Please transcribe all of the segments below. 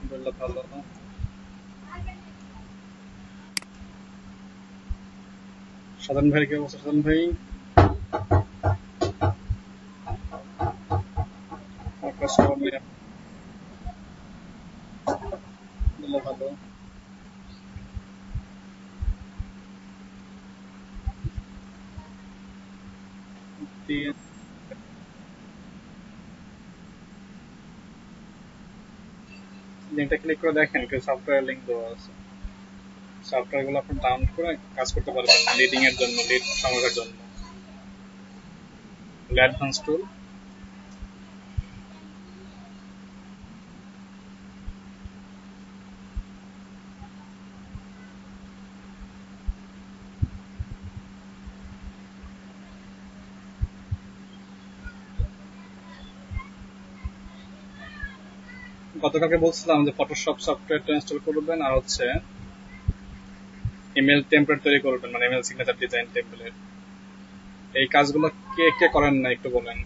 আলহামদুলিল্লাহ ভালো। সাধারণ ভাই কি অবস্থা? সাধারণ ভাই আপনার খবর নেই? আলহামদুলিল্লাহ ভালো। দিয়ে লিঙ্কটা ক্লিক করে দেখেন, কেউ সফটওয়্যার লিঙ্ক দেওয়া আছে। সফটওয়্যার গুলো আপনি ডাউনলোড করে কাজ করতে পারবেন লিডিং এর জন্য, লিড সংগ্রহের জন্য। অ্যাডভান্স টুল। গতকালকে বলছিলাম যে ফটোশপ সফটওয়্যারটা ইনস্টল করবেন, আর হচ্ছে ইমেল টেমপ্লেট তৈরি করবেন, মানে ইমেল সিগনেচার ডিজাইন টেমপ্লেট। এই কাজগুলো কে কে করেন না একটু বলেন।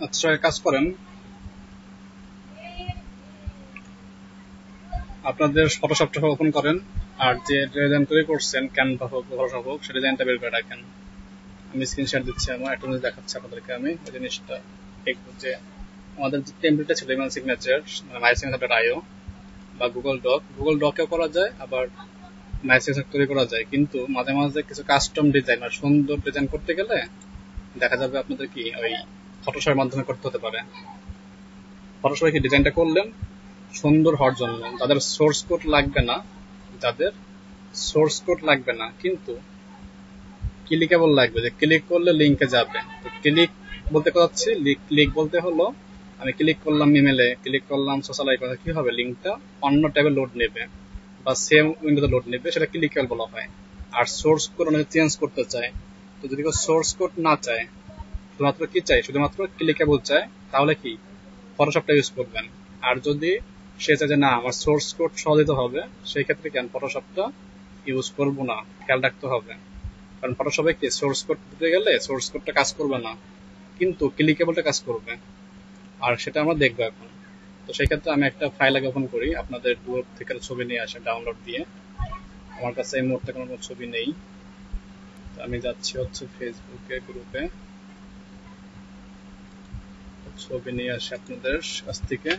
আচ্ছা কাজ করেন, আপনাদের ফটোশপটা ওপেন করেন, আর যে ডিজাইন তৈরি করছেন ক্যানভা হোক ফটোশপ হোক সেই ডিজাইনটা বের করে রাখেন। আমি স্ক্রিনশট দিচ্ছি, আমার একটা জিনিস দেখাচ্ছি আপনাদেরকে। আমি ওই জিনিসটা দেখবো যে আমাদের যে টেমপ্লেটটা ছিল ইমেল সিগনেচার, মানে মাই সিগনেচার.io বা গুগল ডকেও করা যায়, আবার মাই সিগনেচার তৈরি করা যায়। কিন্তু মাঝে মাঝে কিছু কাস্টম ডিজাইন আর সুন্দর ডিজাইন করতে গেলে দেখা যাবে আপনাদের কি ওই ফটোশপের মাধ্যমে করতে হতে পারে। ফটোশপে কি ডিজাইনটা করলেন সুন্দর হওয়ার জন্য, যাদের সোর্স কোড লাগবে না, কিন্তু ক্লিকেবল লাগবে, যে ক্লিক করলে লিঙ্কে যাবে। তো ক্লিক বলতে চাচ্ছি, ক্লিক বলতে হলো আমি ক্লিক করলাম ইমেলে, ক্লিক করলাম সোশ্যাল আইকনে, কি হবে লিঙ্কটা অন্য ট্যাবে লোড নেবে বা সেম উইন্ডোতে লোড নেবে, সেটা ক্লিকেবল বলা হয়। আর সোর্স কোড অনেকে চেঞ্জ করতে চায়, তো যদি কেউ সোর্স কোড না চায়, শুধুমাত্র কি চাই, শুধুমাত্র ক্লিকেবল চায়, তাহলে কি ফটোশপটা ইউজ করবেন। আর যদি সে চায় যে না আমার সোর্স কোড সহ দিতে হবে, সেই ক্ষেত্রে কেন ফটোশপটা ইউজ করবো না, খেয়াল রাখতে হবে। কারণ ফটোশপে কি সোর্স কোড দিতে গেলে সোর্স কোডটা কাজ করবে না, কিন্তু ক্লিকেবলটা কাজ করবে, আর সেটা আমরা দেখবো এখন। তো সেই ক্ষেত্রে আমি একটা ফাইল আগে ওপেন করি, আপনাদের গ্রুপ থেকে ছবি নিয়ে আসে ডাউনলোড দিয়ে। আমার কাছে এই মুহূর্তে কোনো ছবি নেই, তো আমি যাচ্ছি হচ্ছে ফেসবুকে গ্রুপে, ছবি নিয়ে আসি আপনাদের কাছ থেকে।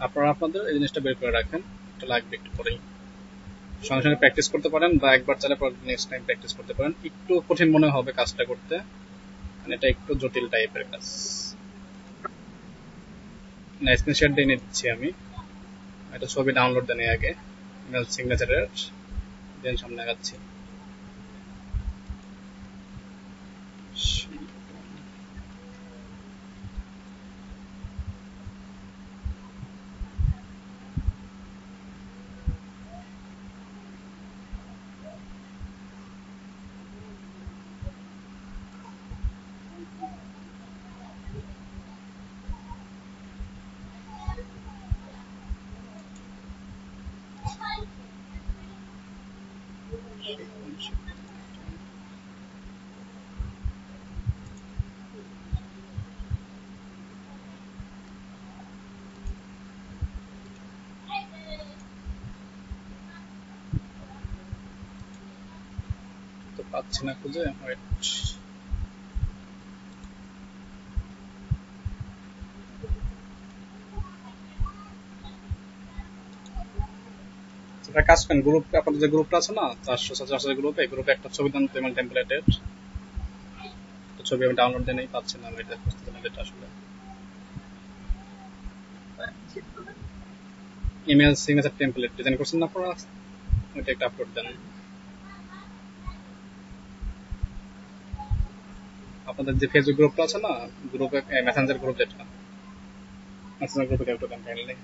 আপনারা আপনাদের এই জিনিসটা বের করে রাখেন, এটা লাগবে একটু পরেই। সঙ্গে সঙ্গে প্র্যাকটিস করতে পারেন বা একবার চাইলে নেক্সট টাইম প্র্যাকটিস করতে পারেন। একটু কঠিন মনে হবে কাজটা করতে, মানে এটা একটু জটিল টাইপের কাজ। না স্ক্রিনশট দিয়ে নিচ্ছি আমি, একটা ছবি ডাউনলোড দেন আগে ইমেল সিগনেচারের, দেন সামনে আগাচ্ছি। তো পাচ্ছি না খুঁজে, ওয়েট। সেটা কাজ করেন গ্রুপে, আপনাদের যে গ্রুপটা আছে না 400 গ্রুপে একটা ছবি দেন পেমেন্ট টেমপ্লেটের ছবি। আমি ডাউনলোড দিয়ে নেই, পাচ্ছি না, আমি এটা বুঝতে পারি এটা আসলে ইমেল সিগনেচার টেমপ্লেট ডিজাইন করছেন না আপনারা, ওইটা একটা আপলোড দেন। আপনাদের যে ফেসবুক গ্রুপটা আছে না, গ্রুপে মেসেঞ্জার গ্রুপ, যেটা মেসেঞ্জার গ্রুপে একটু দেন কাইন্ডলি।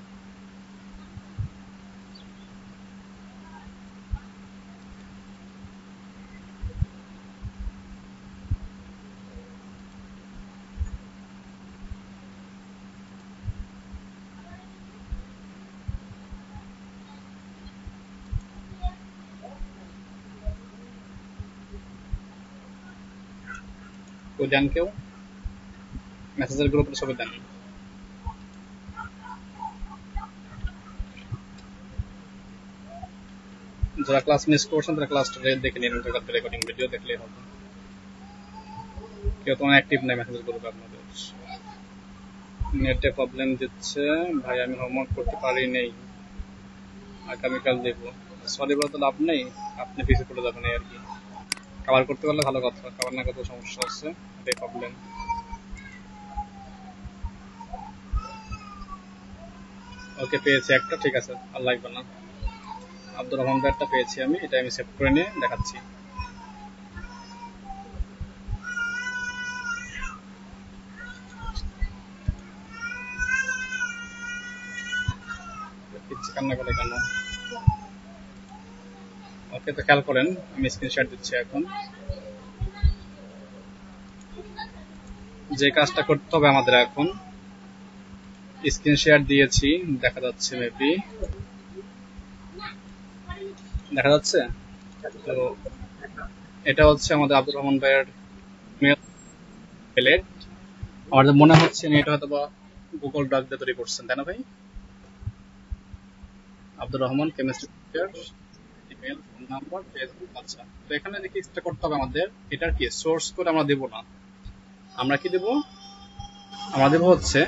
ওই দেন কেউ মেসেঞ্জার গ্রুপের ছবি দেন। যারা ক্লাস মিস করছেন তারা ক্লাসটা দেখে নিন, রেকর্ডিং ভিডিও দেখলেই হবে। কেউ তো অ্যাক্টিভ নাই মেসেঞ্জার গ্রুপে আপনাদের, নেটে প্রবলেম দিচ্ছে ভাই, আমি হোমওয়ার্ক করতে পারি নেই, আগামীকাল দেবো। সরি বলে তো লাভ নেই, আপনি পিছিয়ে পড়ে যাবেন আর কি। কভার করতে পারলে ভালো কথা, কভার না করতে সমস্যা হচ্ছে, এটাই প্রবলেম। ওকে পেয়েছি একটা, ঠিক আছে আর লাগবে না। আব্দুর রহমান ভাইয়েরটা পেয়েছি আমি, এটা আমি সেভ করে নিয়ে দেখাচ্ছি। কান্না করে কেন? ওকে তো খেয়াল করেন, আমি স্ক্রিনশট দিচ্ছি এখন। যে কাজটা করতে হবে আমাদের এখন, স্ক্রিনশট দিয়েছি, দেখা যাচ্ছে মেবি, দেখা যাচ্ছে তো এটা হচ্ছে আমাদের আব্দুর রহমান ভাইয়ের মেল প্লেট। আমার যে মনে হচ্ছে এটা হয়তো বা গুগল ড্রাইভ দিয়ে তৈরি করছেন, তাই না ভাই? Abdur Rahman chemistry teacher, email, phone number, Facebook. আচ্ছা, তো এখানে যে কাজটা করতে হবে আমাদের, এটার কি সোর্স কোড আমরা দেব না, আমরা কি দেব, আমরা দেব হচ্ছে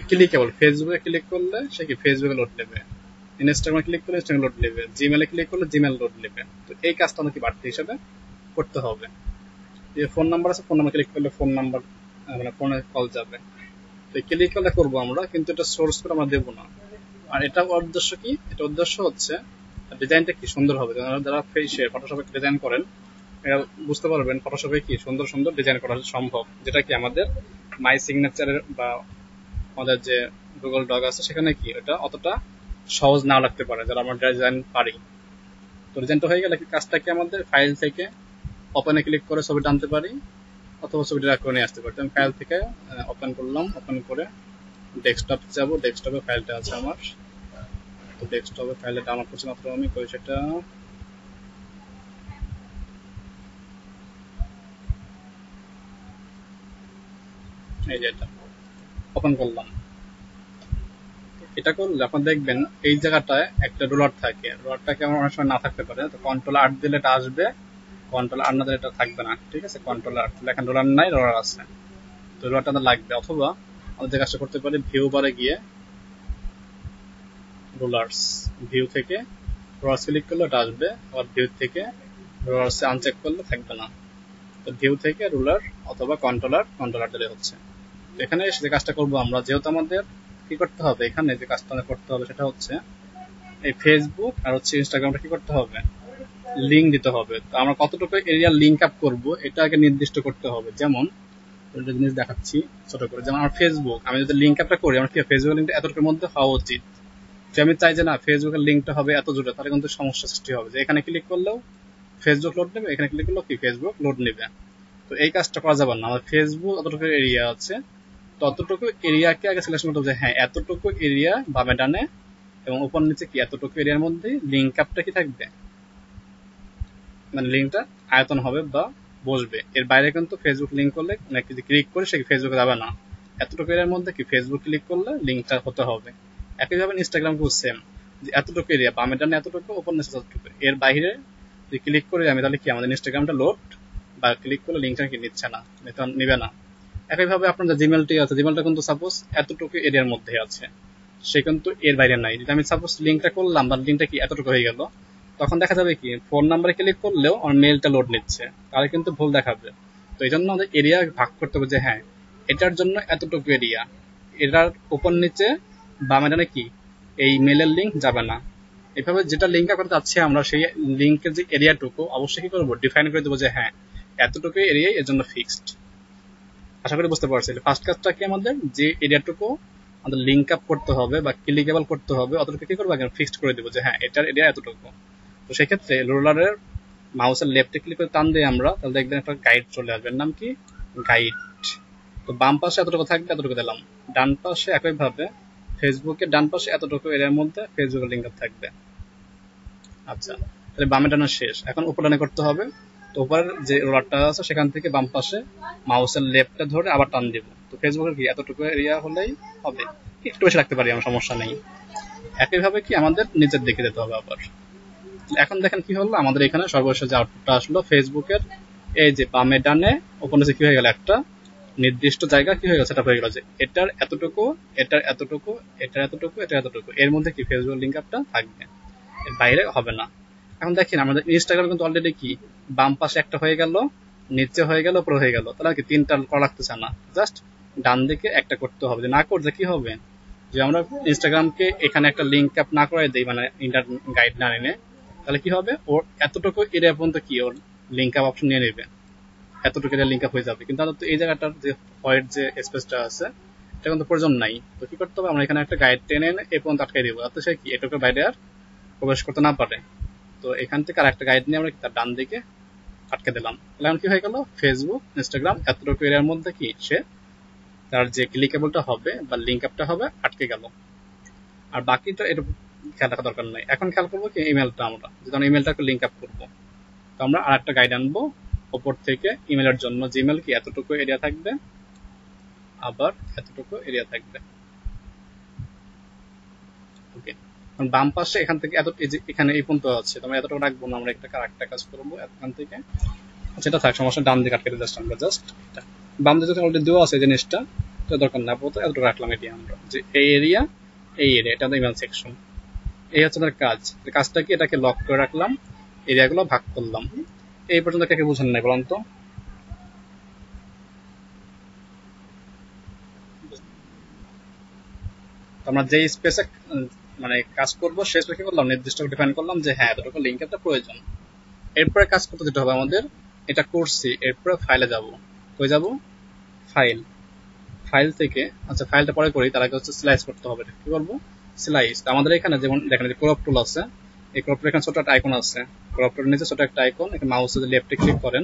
ক্লিকেবল। ফেসবুকে ক্লিক করলে সে কি ফেসবুকে লোড নেবে, ইনস্টাগ্রামে ক্লিক করলে ইনস্টাগ্রামে লোড নেবে, জিমেলে ক্লিক করলে জিমেল লোড নেবে। তো এই কাজটা আমাকে বাড়তি হিসাবে করতে হবে। যে ফোন নাম্বার আছে, ফোন নাম্বার ক্লিক করলে ফোন নাম্বার মানে ফোনে কল যাবে। তো ক্লিক করলে করবো আমরা, কিন্তু এটা সোর্স কোড আমরা দেবো না। আর এটা উদ্দেশ্য কি, এটা উদ্দেশ্য হচ্ছে ডিজাইনটা কি সুন্দর হবে। যারা ফেসে ফটোশপে ডিজাইন করেন এরা বুঝতে পারবেন ফটোশপে কি সুন্দর সুন্দর ডিজাইন করা সম্ভব, যেটা কি আমাদের মাই সিগনেচারের বা আমাদের যে গুগল ডগ আছে সেখানে কি এটা অতটা সহজ না লাগতে পারে যারা আমরা ডিজাইন পারি। তো ডিজাইনটা হয়ে গেলে কাজটা কি আমাদের ফাইল থেকে ওপেনে ক্লিক করে ছবি টানতে পারি, অথবা ছবি ড্র্যাগ করে নিয়ে আসতে পারি। আমি ফাইল থেকে ওপেন করলাম, ওপেন করে ডেস্কটপ যাব, ডেস্কটপে ফাইলটা আছে আমার। তো ডেস্কটপে ফাইলটা ডাউনলোড করছি মাত্র আমি, কই সেটা, এই যে এটা ওপেন করলাম। এটা করলে আপনার দেখবেন এই জায়গাটায় একটা রোলার থাকে, রোলারটাকে আমার অনেক সময় না থাকতে পারে, তো কন্ট্রোল আর দিলে এটা আসবে, কন্ট্রোল আর না দিলে এটা থাকবে না। ঠিক আছে, কন্ট্রোল আর, এখন রোলার নাই, রোলার আছে, তো রোলারটা লাগবে। অথবা আমাদের যে কাজটা করতে পারি, ভিউ বারে গিয়ে রোলার্স, ভিউ থেকে রোলার্স ক্লিক করলে এটা আসবে, আবার ভিউ থেকে রোলার্স আনচেক করলে থাকবে না। তো ভিউ থেকে রুলার অথবা কন্ট্রোলার দিলে হচ্ছে। তো এখানে যে কাজটা করবো আমরা, যেহেতু আমাদের কি করতে হবে, এখানে যে কাজটা করতে হবে সেটা হচ্ছে এই ফেসবুক আর হচ্ছে ইনস্টাগ্রামটা কি করতে হবে, লিঙ্ক দিতে হবে। তো আমরা কতটুকু এরিয়া লিঙ্ক আপ করবো এটা আগে নির্দিষ্ট করতে হবে। যেমন একটা জিনিস দেখাচ্ছি ছোট করে, যেমন আমার ফেসবুক, আমি যদি লিঙ্ক আপটা করি, আমার কি ফেসবুকের লিঙ্কটা এতটুকুর মধ্যে হওয়া উচিত। যে আমি চাই যে না ফেসবুকের লিঙ্কটা হবে এত জুড়ে, তাহলে কিন্তু সমস্যা সৃষ্টি হবে, যে এখানে ক্লিক করলেও ফেসবুক লোড নেবে, এখানে ক্লিক করলেও কি ফেসবুক লোড নেবে। তো এই কাজটা করা যাবে না। আমার ফেসবুক যতটুকু এরিয়া আছে ততটুকু এরিয়াকে আগে সিলেকশন করতে হবে, যে হ্যাঁ এতটুকু এরিয়া বামে ডানে এবং উপর নিচে কি এতটুকু এরিয়ার মধ্যে লিঙ্ক আপটা কি থাকবে, মানে লিঙ্কটা আয়তন হবে বা বসবে। এর বাইরে কিন্তু ফেসবুক লিঙ্ক করলে অনেক কিছু ক্লিক করে সে ফেসবুকে যাবে না, এতটুকু এরিয়ার মধ্যে কি ফেসবুক ক্লিক করলে লিঙ্কটা হতে হবে। একইভাবে ইনস্টাগ্রামকেও সেম, যে এতটুকু এরিয়া বামে ডানে এতটুকু, উপর নিচে ততটুকু, এর বাইরে যদি ক্লিক করি আমি তাহলে কি আমাদের ইনস্টাগ্রামটা লোড বা ক্লিক করলে লিঙ্কটা কি নিচ্ছে না, নিবে না। একইভাবে আপনার যে জিমেলটি আছে, জিমেলটা কিন্তু সাপোজ এতটুকু এরিয়ার মধ্যে আছে, সে কিন্তু এর বাইরে নাই। যদি আমি সাপোজ লিঙ্কটা করলাম বা লিঙ্কটা কি এতটুকু হয়ে গেল, তখন দেখা যাবে কি ফোন নাম্বারে ক্লিক করলেও আমার মেলটা লোড নিচ্ছে, তাহলে কিন্তু ভুল দেখাবে। তো এই জন্য আমাদের এরিয়া ভাগ করতে হবে, যে হ্যাঁ এটার জন্য এতটুকু এরিয়া, এটার উপর নিচে বামে ডানে কি এই মেলের লিঙ্ক যাবে না। এইভাবে যেটা লিঙ্ক করতে চাচ্ছি আমরা, সেই লিঙ্কের যে এরিয়াটুকু অবশ্যই কি করবো, ডিফাইন করে দেবো যে হ্যাঁ এতটুকু এরিয়াই এর জন্য ফিক্সড। আশা করি বুঝতে পারছি। ফার্স্ট কাজটা কি আমাদের, যে এরিয়াটুকু আমাদের লিঙ্ক আপ করতে হবে বা ক্লিকেবল করতে হবে, অতটুকু কি করবো ফিক্সড করে দেবো, যে হ্যাঁ এটার এরিয়া এতটুকু। তো সেক্ষেত্রে রোলারের মাউসের লেফটে ক্লিক করে টান দিয়ে আমরা, তাহলে দেখবেন একটা গাইড চলে আসবে, নাম কি গাইড। তো বাম পাশে এতটুকু থাকবে, এতটুকু দিলাম। ডান পাশে একইভাবে ফেসবুকের ডান পাশে এতটুকু এরিয়ার মধ্যে ফেসবুকের লিঙ্ক আপ থাকবে। আচ্ছা, তাহলে বামে ডানা শেষ, এখন উপর ডানে করতে হবে। তো উপরের যে রোলারটা আছে সেখান থেকে বাম পাশে মাউসের লেফটটা ধরে আবার টান দিব। তো ফেসবুকের কি এতটুকু এরিয়া হলেই হবে, একটু বেশি রাখতে পারি, আমার সমস্যা নেই। একইভাবে কি আমাদের নিচের দিকে যেতে হবে আবার। এখন দেখেন কি হলো, আমাদের এখানে সর্বশেষ যে আউটপুটটা আসলো ফেসবুকের, এই যে বামে ডানে ওপরে কি হয়ে গেল, একটা নির্দিষ্ট জায়গা কি হয়ে গেল, সেটা হয়ে গেল যে এটার এতটুকু, এটার এতটুকু, এটার এতটুকু, এটার এতটুকু, এর মধ্যে কি ফেসবুক লিঙ্ক আপটা থাকবে, এর বাইরে হবে না। এখন দেখেন আমাদের ইনস্টাগ্রাম কিন্তু অলরেডি কি বাম পাশে একটা হয়ে গেল, নিচে হয়ে গেল, উপরে হয়ে গেল, তাহলে কি তিনটা করা লাগতেছে না, জাস্ট ডান দিকে একটা করতে হবে। যে না করলে কি হবে, যে আমরা ইনস্টাগ্রামকে এখানে একটা লিঙ্ক আপ না করাই দেই, মানে ইন্টার গাইড না এনে, তাহলে কি হবে, ওর এতটুকু এরিয়া পর্যন্ত কি ওর লিঙ্ক আপ অপশন নিয়ে নেবে, এতটুকু এরিয়া লিঙ্ক আপ হয়ে যাবে। কিন্তু তো এই জায়গাটার যে হোয়াইট যে স্পেসটা আছে এটা কিন্তু প্রয়োজন নাই। তো কি করতে হবে, আমরা এখানে একটা গাইড টেনে এনে এই পর্যন্ত আটকাই দিব, যাতে সে কি এটুকুর বাইরে আর প্রবেশ করতে না পারে। তো এখান থেকে আর একটা গাইড নিয়ে আমরা তার ডান দিকে আটকে দিলাম। তাহলে এখন কি হয়ে গেল, ফেসবুক ইনস্টাগ্রাম এতটুকু এরিয়ার মধ্যে কি সে তার যে ক্লিকেবলটা হবে বা লিঙ্ক আপটা হবে আটকে গেল। আর বাকিটা এটা খেয়াল রাখা দরকার নাই। এখন খেয়াল করবো কি ইমেলটা, আমরা যদি ইমেলটাকে লিঙ্ক আপ করবো, তো আমরা আরেকটা গাইড আনবো উপর থেকে ইমেলের জন্য। জিমেল কি এতটুকু এরিয়া থাকবে, আবার এতটুকু এরিয়া থাকবে। ওকে, বাম পাশে এখান থেকে এত এখানে এই পর্যন্ত আছে, তো আমরা এতটুকু রাখবো না, আমরা আরেকটা কাজ করবো এখান থেকে। সেটা থাক, সমস্যা, ডান দিকে আটকে জাস্ট আমরা জাস্ট এটা বাম দিকে অলরেডি দেওয়া আছে জিনিসটা, তো দরকার না, আপাতত এতটুকু রাখলাম। এটি আমরা যে এই এরিয়া এটা আমাদের ইমেল সেকশন। এই হচ্ছে আমাদের কাজ। কাজটা কি, এটাকে লক করে রাখলাম, এরিয়াগুলো ভাগ করলাম। এই পর্যন্ত কাকে বুঝেন নাই বলুন তো? আমরা যে স্পেসে মানে কাজ করবো সেই স্পেসে করলাম, নির্দিষ্ট ডিফাইন করলাম যে হ্যাঁ এতটুকু লিঙ্ক একটা প্রয়োজন। এরপরে কাজ করতে যেতে হবে আমাদের, এটা করছি, এরপরে ফাইলে যাব। কই যাব? ফাইল। ফাইল থেকে, আচ্ছা ফাইলটা পরে করি, তার আগে হচ্ছে স্লাইস করতে হবে। কি করবো? স্লাইস। আমাদের এখানে যেমন দেখেন যে ক্রপ টুল আছে, এই ক্রপ টুল এখানে ছোট একটা আইকন আছে, ক্রপ টুলের নিচে ছোট একটা আইকন, এখানে মাউসে যদি লেফটে ক্লিক করেন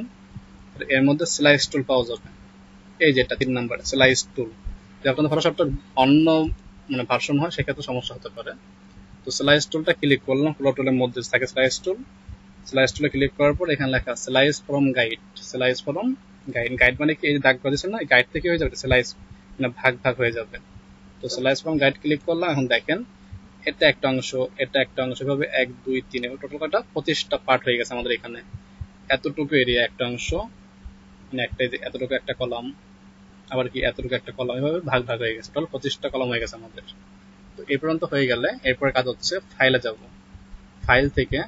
এর মধ্যে স্লাইস টুল পাওয়া যাবে। এই যেটা 3 নাম্বার স্লাইস টুল। যদি আপনাদের ফটোশপটা অন্য মানে ভার্সন হয় সেক্ষেত্রে সমস্যা হতে পারে। তো স্লাইস টুলটা ক্লিক করলাম, ক্রপ টুলের মধ্যে থাকে স্লাইস টুল। স্লাইস টুলে ক্লিক করার পর এখানে লেখা slice from guide. Slice from guide, guide মানে কি, এই দাগ করেছেন না, গাইড থেকে হয়ে যাবে স্লাইস, মানে ভাগ ভাগ হয়ে যাবে। তো স্লাইস ফ্রম গাইড ক্লিক করলাম। এখন দেখেন এটা একটা অংশ, এটা একটা অংশ, ভাবে 1 2 3 এবং টোটাল কটা 25টা পার্ট হয়ে গেছে আমাদের এখানে। এতটুকু এরিয়া একটা অংশ, মানে একটা এতটুকু একটা কলাম, আবার কি এতটুকু একটা কলাম, এভাবে ভাগ ভাগ হয়ে গেছে, টোটাল 25টা কলাম হয়ে গেছে আমাদের। তো এই পর্যন্ত হয়ে গেলে এরপরে কাজ হচ্ছে ফাইলে যাব। ফাইল থেকে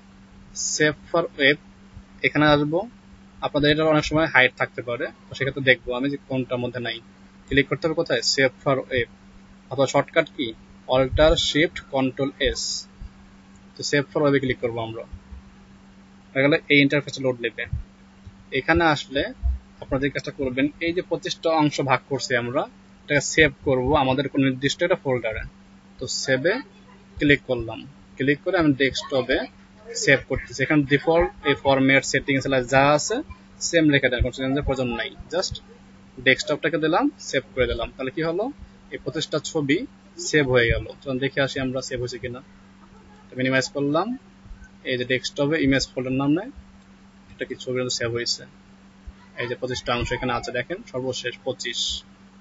সেভ ফর ওয়েব এখানে আসবো। আপনাদের এটা অনেক সময় হাইড থাকতে পারে, তো সেক্ষেত্রে দেখবো আমি যে কোনটার মধ্যে নাই। ক্লিক করতে হবে কোথায়? সেভ ফর ওয়েব, অথবা shortcut key alter shift control S. তো সেভ ফর ওয়েবে ক্লিক করবো আমরা। গেলে এই ইন্টারফেসে লোড নেবে। এখানে আসলে আপনাদের কাজটা করবেন, এই যে 25টা অংশ ভাগ করছি আমরা, এটাকে সেভ করব আমাদের কোন নির্দিষ্ট একটা ফোল্ডারে। তো সেভে ক্লিক করলাম, ক্লিক করে আমি ডেস্কটপে সেভ করতেছি। এখানে ডিফল্ট এই ফরম্যাট সেটিংস যা আছে সেম রেখে দেন, কোনো চেঞ্জের প্রয়োজন নাই। জাস্ট ডেস্কটপটাকে দিলাম, সেভ করে দিলাম। তাহলে কি হলো, এই 25টা ছবি সেভ হয়ে গেল। চলুন দেখে আসি আমরা সেভ হয়েছে কিনা। মিনিমাইজ করলাম, এই যে ডেস্কটপে ইমেজ ফোল্ডার নামে এটা কি ছবি সেভ হয়েছে। এই যে 25টা অংশ এখানে আছে দেখেন, সর্বশেষ 25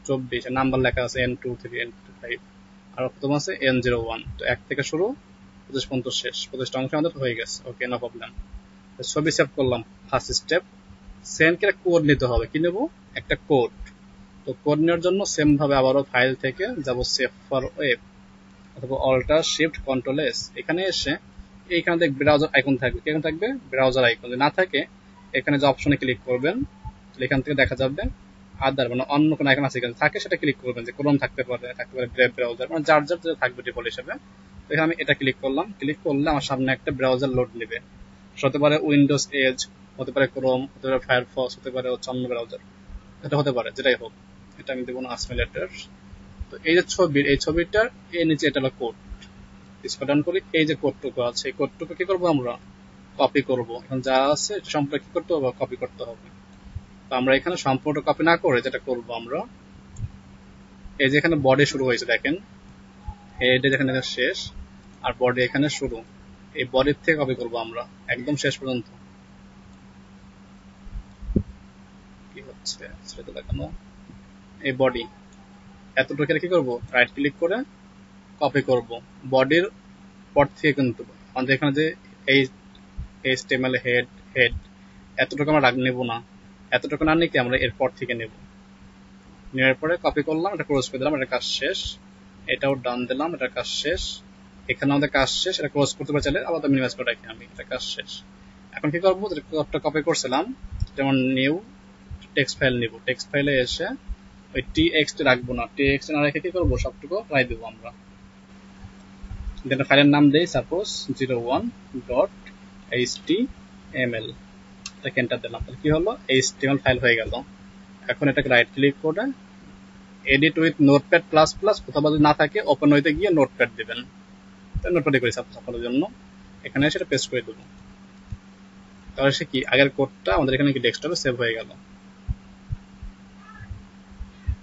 24 নাম্বার লেখা আছে N2 থেকে N5, আর প্রথম আছে N01। তো 1 থেকে শুরু 25 পর্যন্ত শেষ, 25টা অংশ আমাদের হয়ে গেছে। ওকে, নো প্রবলেম। ছবি সেভ করলাম। ফার্স্ট স্টেপ, সেন্ড কে কোড নিতে হবে। কি নেব? একটা কোড। তো কোড নেওয়ার জন্য সেম ভাবে আবারও ফাইল থেকে যাব সেভ ফর ওয়েব, অথবা অল্টার শিফট কন্ট্রোল এস। এখানে এসে এইখানে দেখ ব্রাউজার আইকন থাকবে, কি আইকন থাকবে? Browser icon. যদি না থাকে এখানে যে অপশনে ক্লিক করবেন, এখান থেকে দেখা যাবে আদার, মানে অন্য কোনো আইকন আছে এখানে, থাকে সেটা ক্লিক করবেন। যে ক্রোম থাকতে পারে ব্রেভ ব্রাউজার, মানে যার যার যেটা থাকবে ডিফল্ট হিসেবে। তো এখানে আমি এটা ক্লিক করলাম, ক্লিক করলে আমার সামনে একটা ব্রাউজার লোড নেবে। হতে পারে উইন্ডোজ এজ, হতে পারে ক্রোম, হতে পারে ফায়ারফক্স, হতে পারে হচ্ছে অন্য ব্রাউজার, এটা হতে পারে, যেটাই হোক। এটা আমি দেবো না আসমিলেটার। তো এই যে ছবির, এই ছবিটার এই নিচে এটা হলো কোড। স্ক্রল ডাউন করি, এই যে কোডটুকু আছে, এই কোডটুকু কি করবো আমরা? কপি করব। এখন যা আছে এটা সম্পূর্ণ কি করতে হবে? কপি করতে হবে। তো আমরা এখানে সম্পূর্ণ কপি না করে যেটা করব আমরা, এই যে এখানে বডি শুরু হয়েছে দেখেন, হেড যেখানে শেষ আর বডি এখানে শুরু, এই বডির থেকে কপি করব আমরা একদম শেষ পর্যন্ত। কি হচ্ছে সেটা দেখানো, এই বডি এতটুকু কি করব? রাইট ক্লিক করে কপি করব বডির পর থেকে। কিন্তু আমাদের এখানে যে এই HTML হেড হেড এতটুকু আমরা নেব না, এতটুকু না নিয়ে আমরা এরপর থেকে নেব। নেওয়ার পরে কপি করলাম, এটা ক্লোজ করে দিলাম, এটা কাজ শেষ। এটাও ডান দিলাম, এটা কাজ শেষ। এখানে আমাদের কাজ শেষ, এটা ক্লোজ করতে পারে চাইলে, আলাদা মিনিমাইজ করে রাখি আমি, এটা কাজ শেষ। এখন কি করবো? যেটা কপি করছিলাম, যেমন নিউ টেক্সট ফাইল নিব, টেক্সট ফাইলে এসে ওই TXT রাখবো না, TXT না রেখে কি করবো? সবটুকু রাই দেবো আমরা। ফাইলের নাম দেই সাপোজ 01.html, এটাকে এন্টার দিলাম। তাহলে কি হলো? HTML ফাইল হয়ে গেল। এখন এটাকে রাইট ক্লিক করে edit with notepad plus plus, অথবা যদি না থাকে ওপেন হইতে গিয়ে নোটপ্যাড দিবেন। নোটপ্যাডে করি সাপোজের জন্য, এখানে সেটা পেস্ট করে দেবো। তাহলে সে কি আগের কোডটা আমাদের এখানে কি ডেস্কটপে সেভ হয়ে গেল।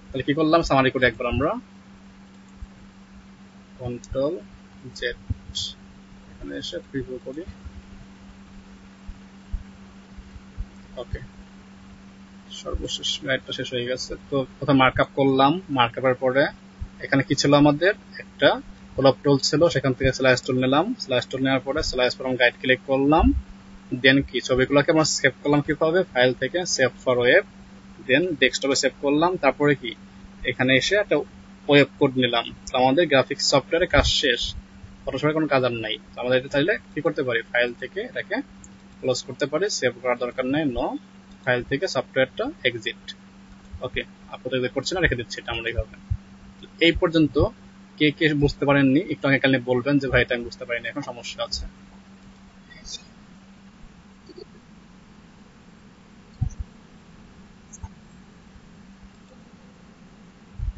তাহলে কি করলাম? সামারি করে একবার আমরা কন্ট্রোল জেড, এখানে এসে প্রিভিউ করি। ওকে, সর্বশেষ গাইডটা শেষ হয়ে গেছে। তো প্রথম মার্কআপ করলাম, মার্কআপের পরে এখানে কি ছিল আমাদের একটা কোলপ টুল ছিল, সেখান থেকে স্লাইস টুল নিলাম, স্লাইস টুল নেওয়ার পরে স্লাইস ফ্রম গাইড ক্লিক করলাম, দেন কি ছবিগুলোকে আমরা সেভ করলাম কিভাবে, ফাইল থেকে সেভ ফর ওয়েব, দেন ডেস্কটপে সেভ করলাম, তারপরে কি এখানে এসে একটা ওয়েব কোড নিলাম। তো আমাদের গ্রাফিক্স সফটওয়্যারে কাজ শেষ, ফটোশপে কোনো কাজ আর নাই। তো আমাদের এটা চাইলে কি করতে পারি, ফাইল থেকে এটাকে ক্লোজ করতে পারি, সেভ করার দরকার নেই, নো, ফাইল থেকে সফটওয়্যারটা এক্সিট। ওকে, আপাতত এক্সিট করছি না, রেখে দিচ্ছি এটা আমরা এইভাবে। এই পর্যন্ত কে কে বুঝতে পারেননি একটু আগে কালে বলবেন যে ভাই এটা আমি বুঝতে পারিনি, এখন সমস্যা আছে।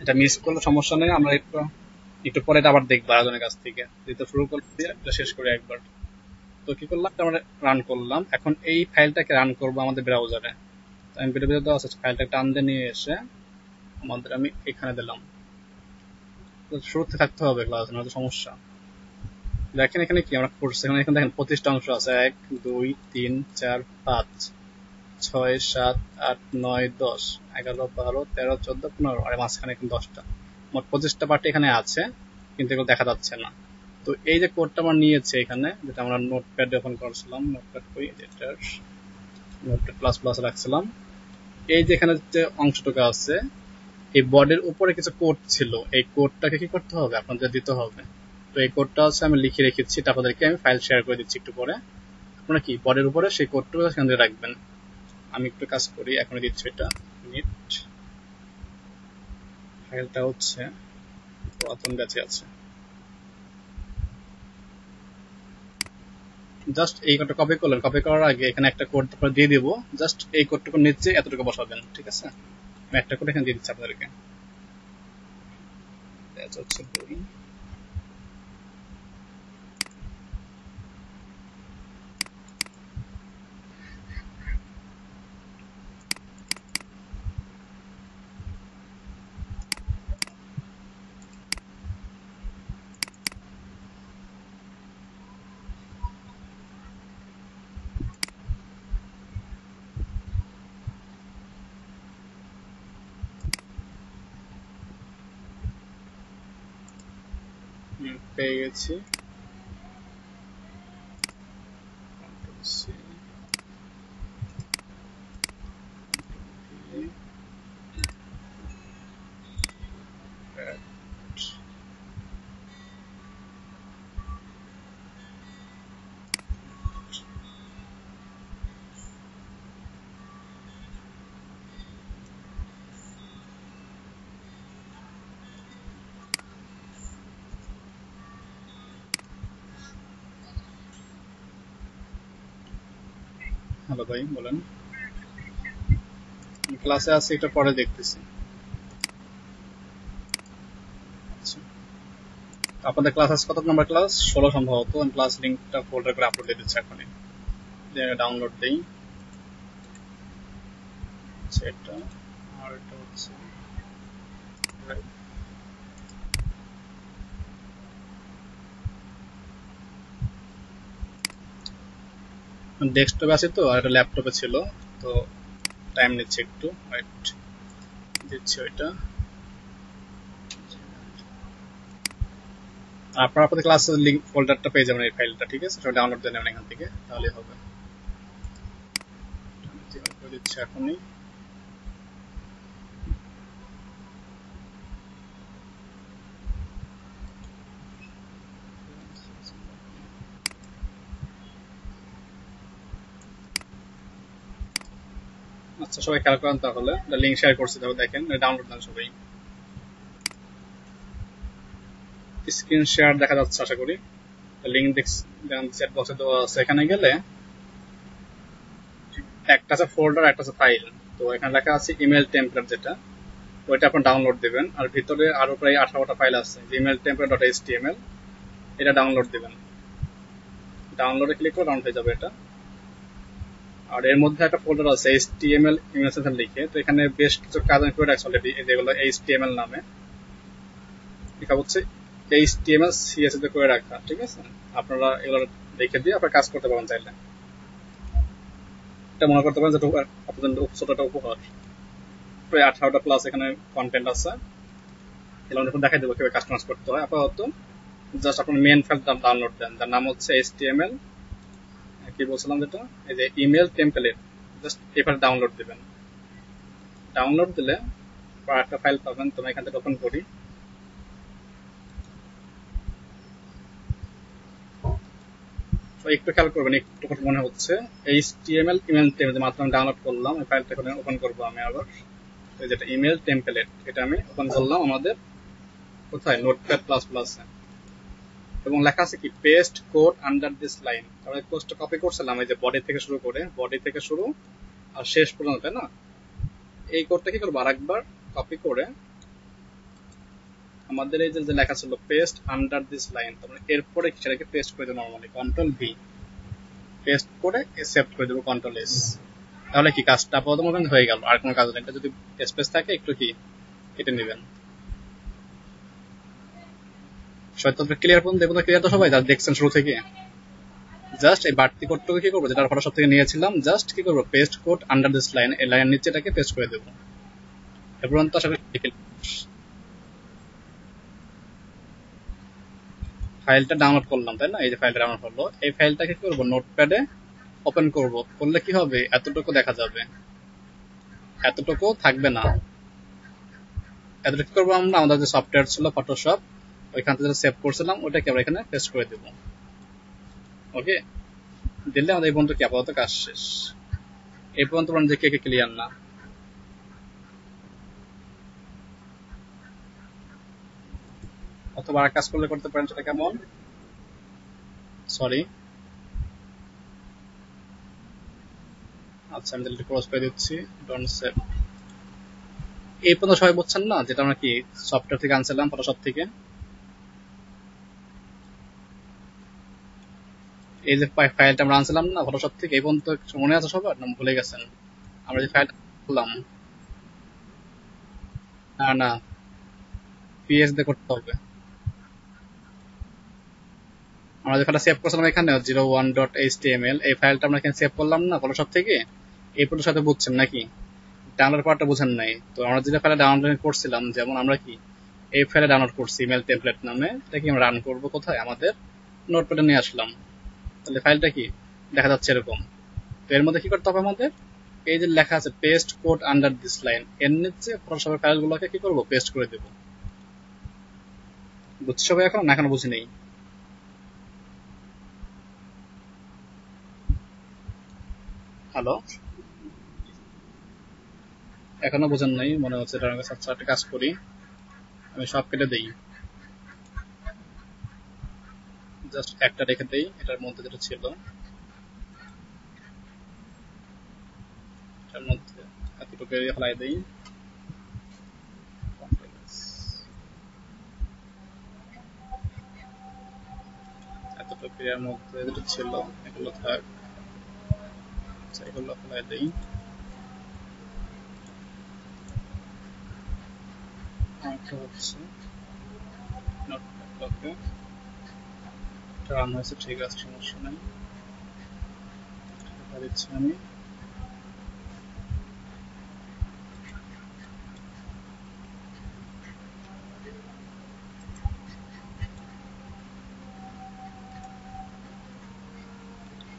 এটা মিস করলে সমস্যা নেই, আমরা একটু একটু পরে এটা আবার দেখবো আরেকজনের কাছ থেকে। যেহেতু শুরু করে দিয়ে এটা শেষ করে একবার। তো কি করলাম, আমরা রান করলাম। এখন এই ফাইলটাকে রান করবো আমাদের ব্রাউজারে। আমি ভিডিও দেওয়া আছে, ফাইলটা টান দিয়ে নিয়ে এসে আমাদের আমি এখানে দিলাম। শুরুতে থাকতে হবে ক্লাস, নয়তো সমস্যা। দেখেন এখানে কি আমরা করছি, এখানে দেখেন 25টা অংশ আছে, 1 2 3 4 5 6 7 8 9 10 11 12 13 14 15 আর মাঝখানে এখন 10টা, মোট 25টা পার্টি এখানে আছে, কিন্তু এগুলো দেখা যাচ্ছে না। তো এই যে কোডটা আমরা নিয়েছি এখানে, যেটা আমরা নোটপ্যাড ওপেন করছিলাম, নোটপ্যাড কই, এটার নোটপ্যাড প্লাস প্লাস রাখছিলাম, এই যে এখানে যে অংশটুকু আছে, এই বডির উপরে কিছু কোড ছিল, এই কোডটাকে কি করতে হবে, আপনাদের দিতে হবে। তো এই কোডটা হচ্ছে আমি লিখে রেখেছি, এটা আপনাদেরকে আমি ফাইল শেয়ার করে দিচ্ছি একটু পরে। আপনারা কি বডির উপরে সেই কোডটা সেখান থেকে রাখবেন। আমি একটু কাজ করি, এখন দিচ্ছি এটা মিনিট, ফাইলটা হচ্ছে পুরাতন ব্যাচে আছে। জাস্ট এই কোডটা কপি করলেন, কপি করার আগে এখানে একটা কোড আপনারা দিয়ে দিব, জাস্ট এই কোডটুকু নিচে এতটুকু বসাবেন, ঠিক আছে। আমি একটা কোড এখানে দিয়ে দিচ্ছি আপনাদেরকে, ব্যাচ হচ্ছে 2। পেয়ে গেছি, হ্যালো ভাই বলেন। ক্লাসে আছি, এটা পরে দেখতেছি। আচ্ছা, আপনাদের ক্লাস আছে কত নম্বর ক্লাস, 16 সম্ভবত। আমি ক্লাস লিঙ্কটা ফোল্ডার করে আপলোড দিয়ে দিচ্ছি এখনই, ডাউনলোড দেই। এটা আর এটা হচ্ছে ডেস্কটপে আছে তো, আর এটা ল্যাপটপে ছিল, তো টাইম নিচ্ছে একটু, ওয়েট দিচ্ছি ওইটা। আপনারা আপনাদের ক্লাসের লিঙ্ক ফোল্ডারটা পেয়ে যাবেন, এই ফাইলটা, ঠিক আছে, সেটা ডাউনলোড দিয়ে নেবেন এখান থেকে, তাহলেই হবে। দিচ্ছি এখনই। আচ্ছা, সবাই খেয়াল করেন তাহলে, লিঙ্ক শেয়ার করছি, তাহলে দেখেন, ডাউনলোড দেন সবাই। স্ক্রিন শেয়ার দেখা যাচ্ছে আশা করি, লিঙ্ক দেখেন চ্যাট বক্সে দেওয়া আছে। এখানে গেলে একটা আছে ফোল্ডার, একটা আছে ফাইল। তো এখানে লেখা আছে ইমেল টেমপ্লেট, যেটা ওইটা আপনি ডাউনলোড দেবেন। আর ভিতরে আরো প্রায় 18টা ফাইল আছে, ইমেল টেমপ্লেট ডট এইচটিএমএল, এটা ডাউনলোড দেবেন। ডাউনলোডে ক্লিক করে ডাউনলোড হয়ে যাবে এটা। আর এর মধ্যে একটা ফোল্ডার আছে এইচটিএমএল ইমেল লিখে, তো এখানে বেশ কিছু কাজ আমি করে রাখছি অলরেডি, যেগুলো এইচটিএমএল নামে লেখা হচ্ছে এইচটিএমএল সিএসএস এ করে রাখা, ঠিক আছে। আপনারা এগুলো লিখে দিয়ে আপনারা কাজ করতে পারেন চাইলে। এটা মনে করতে পারেন যেটা আপনাদের ছোটটা উপহার। প্রায় 18টা প্লাস এখানে কন্টেন্ট আছে, এগুলো এখন দেখাই দেবো কিভাবে কাস্টমাইজ করতে হয়। আপাতত জাস্ট আপনার মেন ফাইলটা ডাউনলোড দেন, যার নাম হচ্ছে HTML, কি বলছিলাম যেটা, এই যে ইমেল টেমপ্লেট, জাস্ট এই ফাইল ডাউনলোড দিবেন। ডাউনলোড দিলে একটা ফাইল পাবেন, তো আমি এখান থেকে ওপেন করি। তো একটু খেয়াল করবেন, একটু মনে হচ্ছে HTML ইমেল টেমপ্লেট মাত্র আমি ডাউনলোড করলাম, এই ফাইলটা এখানে ওপেন করবো আমি আবার। যেটা ইমেল টেমপ্লেট, এটা আমি ওপেন করলাম আমাদের কোথায়, নোটপ্যাড প্লাস প্লাসে, এবং লেখা আছে কি paste code under this line. আমরা কোডটা কপি করছিলাম এই যে বডি থেকে শুরু আর শেষ পর্যন্ত, তাই না? এই কোডটা কি করবো, আরেকবার কপি করে আমাদের এই যে লেখা ছিল পেস্ট আন্ডার দিস লাইন, তারপরে এরপরে সেটাকে পেস্ট করে দেবো নরমালি, কন্ট্রোল ভি, পেস্ট করে সেভ করে দেবো কন্ট্রোল এস। তাহলে কি কাজটা আপাতত মনে হয়ে গেল, আর কোনো কাজ নেই। এটা যদি স্পেস থাকে একটু কি কেটে নেবেন। সত্যি ক্লিয়ার পর্যন্ত দেখুন, ক্লিয়ার তো সবাই যারা দেখছেন শুরু থেকে। জাস্ট এই বাড়তি কোডটাকে কি করবো, যেটা ফটোশপ থেকে নিয়েছিলাম, জাস্ট কি করবো paste code under this line, এই লাইন নিচে এটাকে পেস্ট করে দেবো। এরপর তো আসলে ফাইলটা ডাউনলোড করলাম, তাই না? এই যে ফাইলটা ডাউনলোড হলো, এই ফাইলটাকে কি করবো, নোটপ্যাডে ওপেন করব। করলে কি হবে, এতটুকু দেখা যাবে, এতটুকু থাকবে না। এতটুকু করবো আমরা, আমাদের যে সফটওয়্যার ছিল ফটোশপ, ওইখান থেকে সেভ করছিলাম, ওটাকে আমরা এখানে পেস্ট করে দেবো। ওকে, দিলে আমাদের এই পর্যন্ত কি আপাতত কাজ শেষ। এই পর্যন্ত যে কে ক্লিয়ার না, অথবা আর কাজ করলে করতে পারেন, সেটা কেমন, সরি, আচ্ছা আমি তাহলে ক্লোজ করে দিচ্ছি, ডোন্ট সেভ। এই পর্যন্ত সবাই বুঝছেন না, যেটা আমরা কি সফটওয়্যার থেকে আনছিলাম ফটোশপ থেকে, এই যে ফাইলটা আমরা আনছিলাম না ফটোশপ থেকে, এই পর্যন্ত মনে আছে সবার না ভুলে গেছেন? আমরা যে ফাইল করলাম, না না, পিএস দিয়ে করতে হবে। আমরা যে ফাইলটা সেভ করছিলাম এখানে 01.html, এই ফাইলটা আমরা এখানে সেভ করলাম না ফটোশপ থেকে, এই পর্যন্ত সাথে বুঝছেন নাকি? ডাউনলোড পার্টটা বুঝেন নাই তো? আমরা যেটা ফাইলে ডাউনলোড করছিলাম, যেমন আমরা কি এই ফাইলে ডাউনলোড করছি ইমেল টেমপ্লেট নামে, এটাকে আমরা রান করবো কোথায়, আমাদের নোটপ্যাডে নিয়ে আসলাম। তাহলে ফাইলটা কি দেখা যাচ্ছে এরকম। তো এর মধ্যে কি করতে হবে আমাদের, এই যে লেখা আছে paste code under this line, এর নিচে ফটোশপের ফাইলগুলোকে কি করবো, পেস্ট করে দেবো। বুঝছি সবাই এখন, না এখনো বুঝি নেই? হ্যালো, এখনো বোঝেন নাই মনে হচ্ছে? আচ্ছা একটা কাজ করি, আমি সব কেটে দিই, জাস্ট একটা রেখে দেই, এটার মধ্যে যেটা ছিল, এটার মধ্যে এতটুকু ফেলাই দিই, এতটুকু এর মধ্যে যেটা ছিল এগুলো থাক, এগুলো ফেলাই দিই। আরেকটা হচ্ছে নোটপ্যাডটাকে, এটা রান হয়েছে, ঠিক আছে, সমস্যা নাই, দিচ্ছি আমি।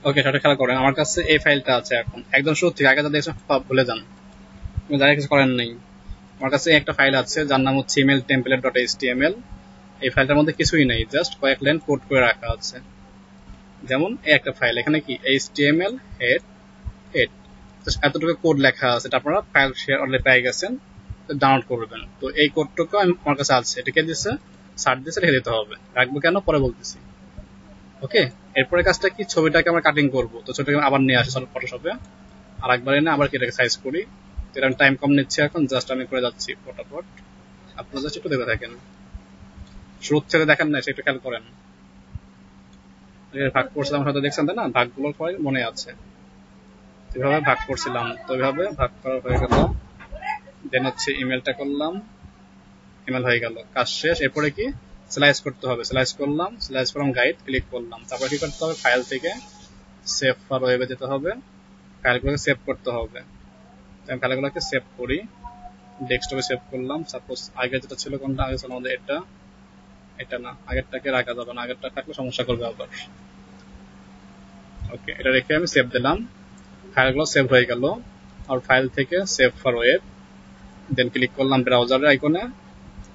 ওকে, সেটা খেলা করেন, আমার কাছে এই ফাইলটা আছে এখন, একদম শুরু থেকে, আগে যা দেখছেন সব ভুলে যান, যারা কিছু করেন নাই। আমার কাছে একটা ফাইল আছে যার নাম হচ্ছে ইমেল টেমপ্লেট ডট এইচটিএমএল। এই ফাইলটার মধ্যে কিছুই নেই, জাস্ট কয়েক লাইন কোড করে রাখা আছে। যেমন এই একটা ফাইল, এখানে কি এইচটিএমএল হেড হেড, এতটুকু কোড লেখা আছে, এটা আপনারা ফাইল শেয়ার অলরেডি পেয়ে গেছেন, ডাউনলোড করবেন। তো এই কোডটুকু আমার কাছে আছে, এটাকে দিচ্ছে সার্চ দিচ্ছে, রেখে দিতে হবে। রাখবো কেন পরে বলতেছি। ওকে, এরপরে কাজটা কি, ছবিটাকে আমরা কাটিং করবো। তো ছবিটাকে আবার নিয়ে আসি ফটোশপে, আর একবার এনে আবার কি এটাকে সাইজ করি। তো এটা টাইম কম নিচ্ছে এখন, জাস্ট আমি করে যাচ্ছি ফটাফট, আপনারা জাস্ট একটু দেখে থাকেন। শুরু থেকে দেখেন না, সেটা খেয়াল করেন। ভাগ করছিলাম হয়তো দেখছেন, তাই না? ভাগগুলোর পরে মনে আছে, এভাবে ভাগ করছিলাম, তো এভাবে ভাগ করা হয়ে গেল। দেন হচ্ছে ইমেলটা করলাম, ইমেল হয়ে গেল, কাজ শেষ। এরপরে কি স্লাইস করতে হবে, স্লাইস করলাম, স্লাইস ফ্রম গাইড ক্লিক করলাম। তারপর কি করতে হবে, ফাইল থেকে সেভ ফর ওয়েবে যেতে হবে, ফাইলগুলোকে সেভ করতে হবে। আমি ফাইলগুলোকে সেভ করি, ডেস্কটপে সেভ করলাম। সাপোজ আগে যেটা ছিল, কোনটা আগে ছিল আমাদের, এটা না, আগেরটাকে রাখা যাবে না, আগেরটা থাকলে সমস্যা করবে আবার। ওকে, এটা রেখে আমি সেভ দিলাম, ফাইলগুলো সেভ হয়ে গেল। আর ফাইল থেকে save for web, then click করলাম ব্রাউজারের আইকনে,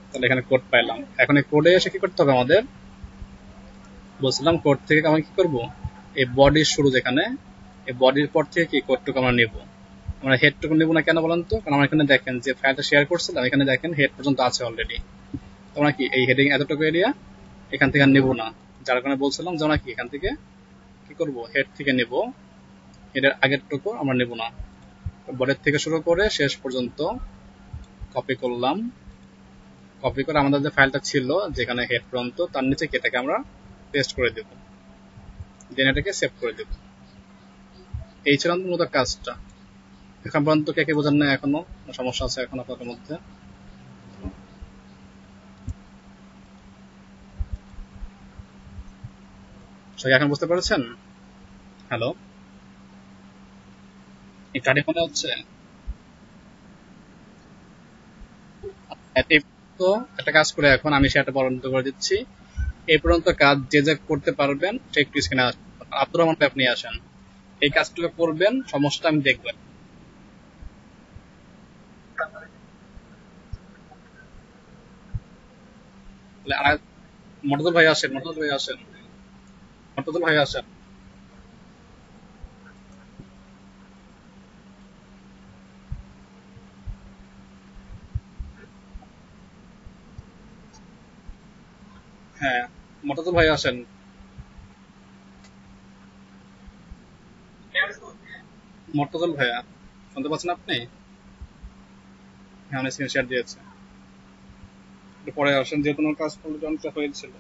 তাহলে এখানে কোড পাইলাম। এখন এই কোডে এসে কি করতে হবে আমাদের, বলছিলাম কোড থেকে আমি কি করব, এই বডির শুরু যেখানে, এই বডির পর থেকে কি কোডটুকু আমরা নেব। আমরা হেডটুকু নেব না কেন বলেন তো, কারণ আমরা এখানে দেখেন যে ফাইলটা শেয়ার করছিলাম, এখানে দেখেন হেড পর্যন্ত আছে অলরেডি। তোমরা কি এই হেডিং এতটুকু এরিয়া এখান থেকে আর নেব না, যার কারণে বলছিলাম যে আমরা কি এখান থেকে কি করব, হেড থেকে নেব, হেডের আগেরটুকু আমরা নেব না। বডির থেকে শুরু করে শেষ পর্যন্ত কপি করলাম, কপি করে আমাদের যে ফাইলটা ছিল যেখানে হেড পর্যন্ত, তার নিচে এটাকে আমরা পেস্ট করে দেব, দেন এটাকে সেভ করে দেব। এই ছিল মূলত কাজটা। এখন পর্যন্ত কে কে বোঝেন না এখনো, সমস্যা আছে এখন আপনাদের মধ্যে? সবাই এখন বুঝতে পেরেছেন? হ্যালো, এই কাটি মনে হচ্ছে? তো একটা কাজ করে এখন আমি সেটা বর্ণনা করে দিচ্ছি। এই পর্যন্ত কাজ যে যে করতে পারবেন সে একটু স্ক্রিনে আসেন। আব্দুর রহমান আপনি আসেন, এই কাজগুলো করবেন, সমস্যা আমি দেখবেন। মর্তজুল ভাই আসেন, মর্তজুল ভাই আসেন, মর্তজুল ভাই আসেন। হ্যাঁ, মর্তজুল ভাই আসেন। মর্তজুল ভাইয়া শুনতে পাচ্ছেন আপনি? হ্যাঁ, আমি স্ক্রিন শেয়ার দিয়েছে, একটু পরে আসেন, যেহেতু আমার কাজ করলে অনেকটা হয়েছিল।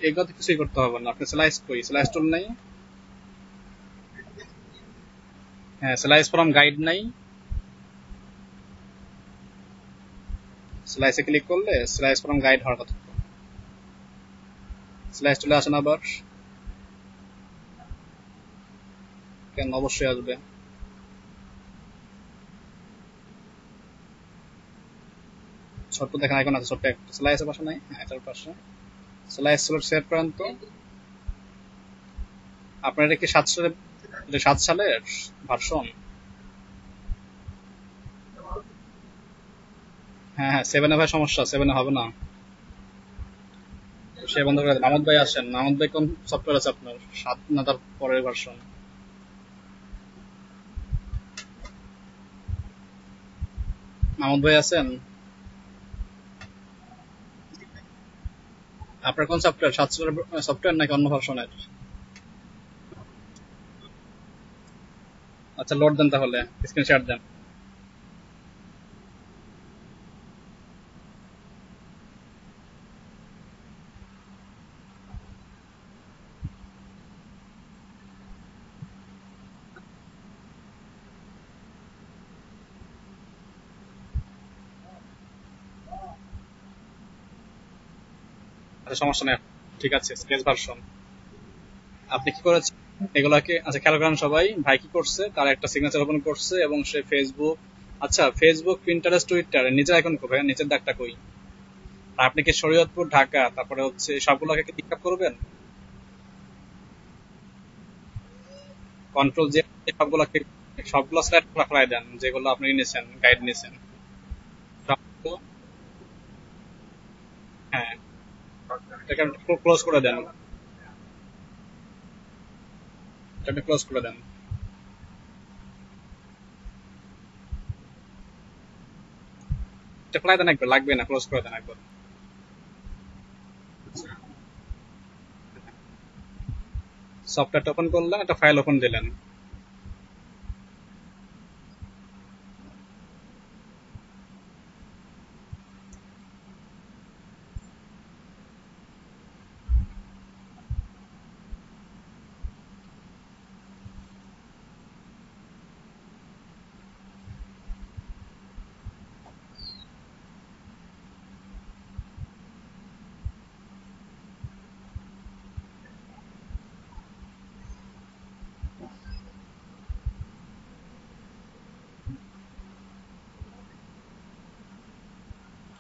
এগুলো তো কিছুই করতে হবে না, আপনি স্লাইস কই, স্লাইস টুল নাই? হ্যাঁ, স্লাইস ফ্রম গাইড নাই? স্লাইসে ক্লিক করলে স্লাইস ফ্রম গাইড হওয়ার কথা। স্লাইস টুলে আসেন আবার। কেন, অবশ্যই আসবে। ছোট্ট দেখেন আইকন আছে, ছোট্ট একটা স্লাইসের পাশে নাই? হ্যাঁ, এটার পাশে স্লাইস স্লট সেভ করেন তো। আপনার এটা কি 7 সালের, এটা 7 সালের ভার্সন? হ্যাঁ হ্যাঁ, 7-এ ভাই সমস্যা, 7-এ হবে না। সে বন্ধ করে দেন। মাহমুদ ভাই আসেন, মাহমুদ ভাই কোন সফটওয়্যার আছে আপনার, 7 না তার পরের ভার্সন? মাহমুদ ভাই আছেন? আপনার কোন সফটওয়্যার, 7 সালের সফটওয়্যার নাকি অন্য ভার্সনের? আচ্ছা, লোড দেন তাহলে, স্ক্রিনশট দেন। আচ্ছা, সমস্যা নেই, ঠিক আছে, স্পেস ভার্সন। আপনি কি করেছেন এগুলাকে, আচ্ছা খেয়াল করেন সবাই, ভাই কি করছে, তার একটা সিগনেচার ওপেন করছে এবং সে ফেসবুক, আচ্ছা ফেসবুক, পিন্টারেস্ট, টুইটার নিজের আইকন কই ভাই, নিচের দাগটা কই? আর আপনি কি শরীয়তপুর, ঢাকা, তারপরে হচ্ছে সবগুলোকে কি পিক আপ করবেন? কন্ট্রোল যে, সবগুলোকে, সবগুলো স্লাইড ফেলাই দেন যেগুলো আপনি নিয়েছেন, গাইড নিয়েছেন সবগুলো। হ্যাঁ, এটাকে ক্লোজ করে দেন, এটাকে ক্লোজ করে দেন। এটা ফেলাই দেন একবার, লাগবে না, ক্লোজ করে দেন একবার। সফটওয়্যারটা ওপেন করলেন, একটা ফাইল ওপেন দিলেন।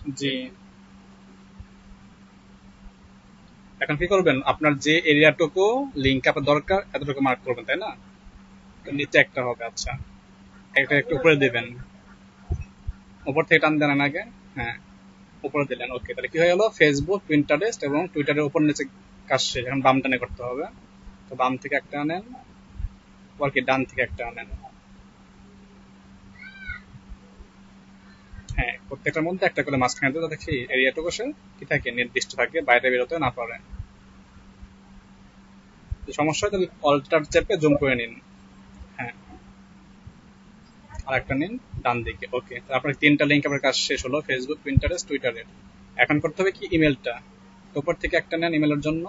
জি। এখন কি করবেন, আপনার যে এরিয়াটুকু লিঙ্ক আপনার দরকার এতটুকু মার্ক করবেন, তাই না? তো নিচে একটা হবে, আচ্ছা, একটা একটু উপরে দিবেন, উপর থেকে টান দেন আগে। হ্যাঁ, উপরে দিলেন, ওকে। তাহলে কি হয়ে গেল, ফেসবুক, পিন্টারেস্ট এবং টুইটারের উপর নিচে কাজ শেষ। এখন বাম টানে করতে হবে। তো বাম থেকে একটা আনেন, আবার কি ডান থেকে একটা আনেন। হ্যাঁ, প্রত্যেকটার মধ্যে একটা করে মাঝখানে দিতে, যাতে কি এরিয়াটুকু সে কি থাকে, নির্দিষ্ট থাকে, বাইরে বেরোতে না পারে। সমস্যা হয় তাহলে অল্টার চেপে জুম করে নিন। হ্যাঁ, আর একটা নিন ডান দিকে, ওকে। আপনার তিনটা লিঙ্ক আপনার কাজ শেষ হলো, ফেসবুক, পিন্টারেস্ট, টুইটারের। এখন করতে হবে কি, ইমেলটা। উপর থেকে একটা নেন ইমেলের জন্য,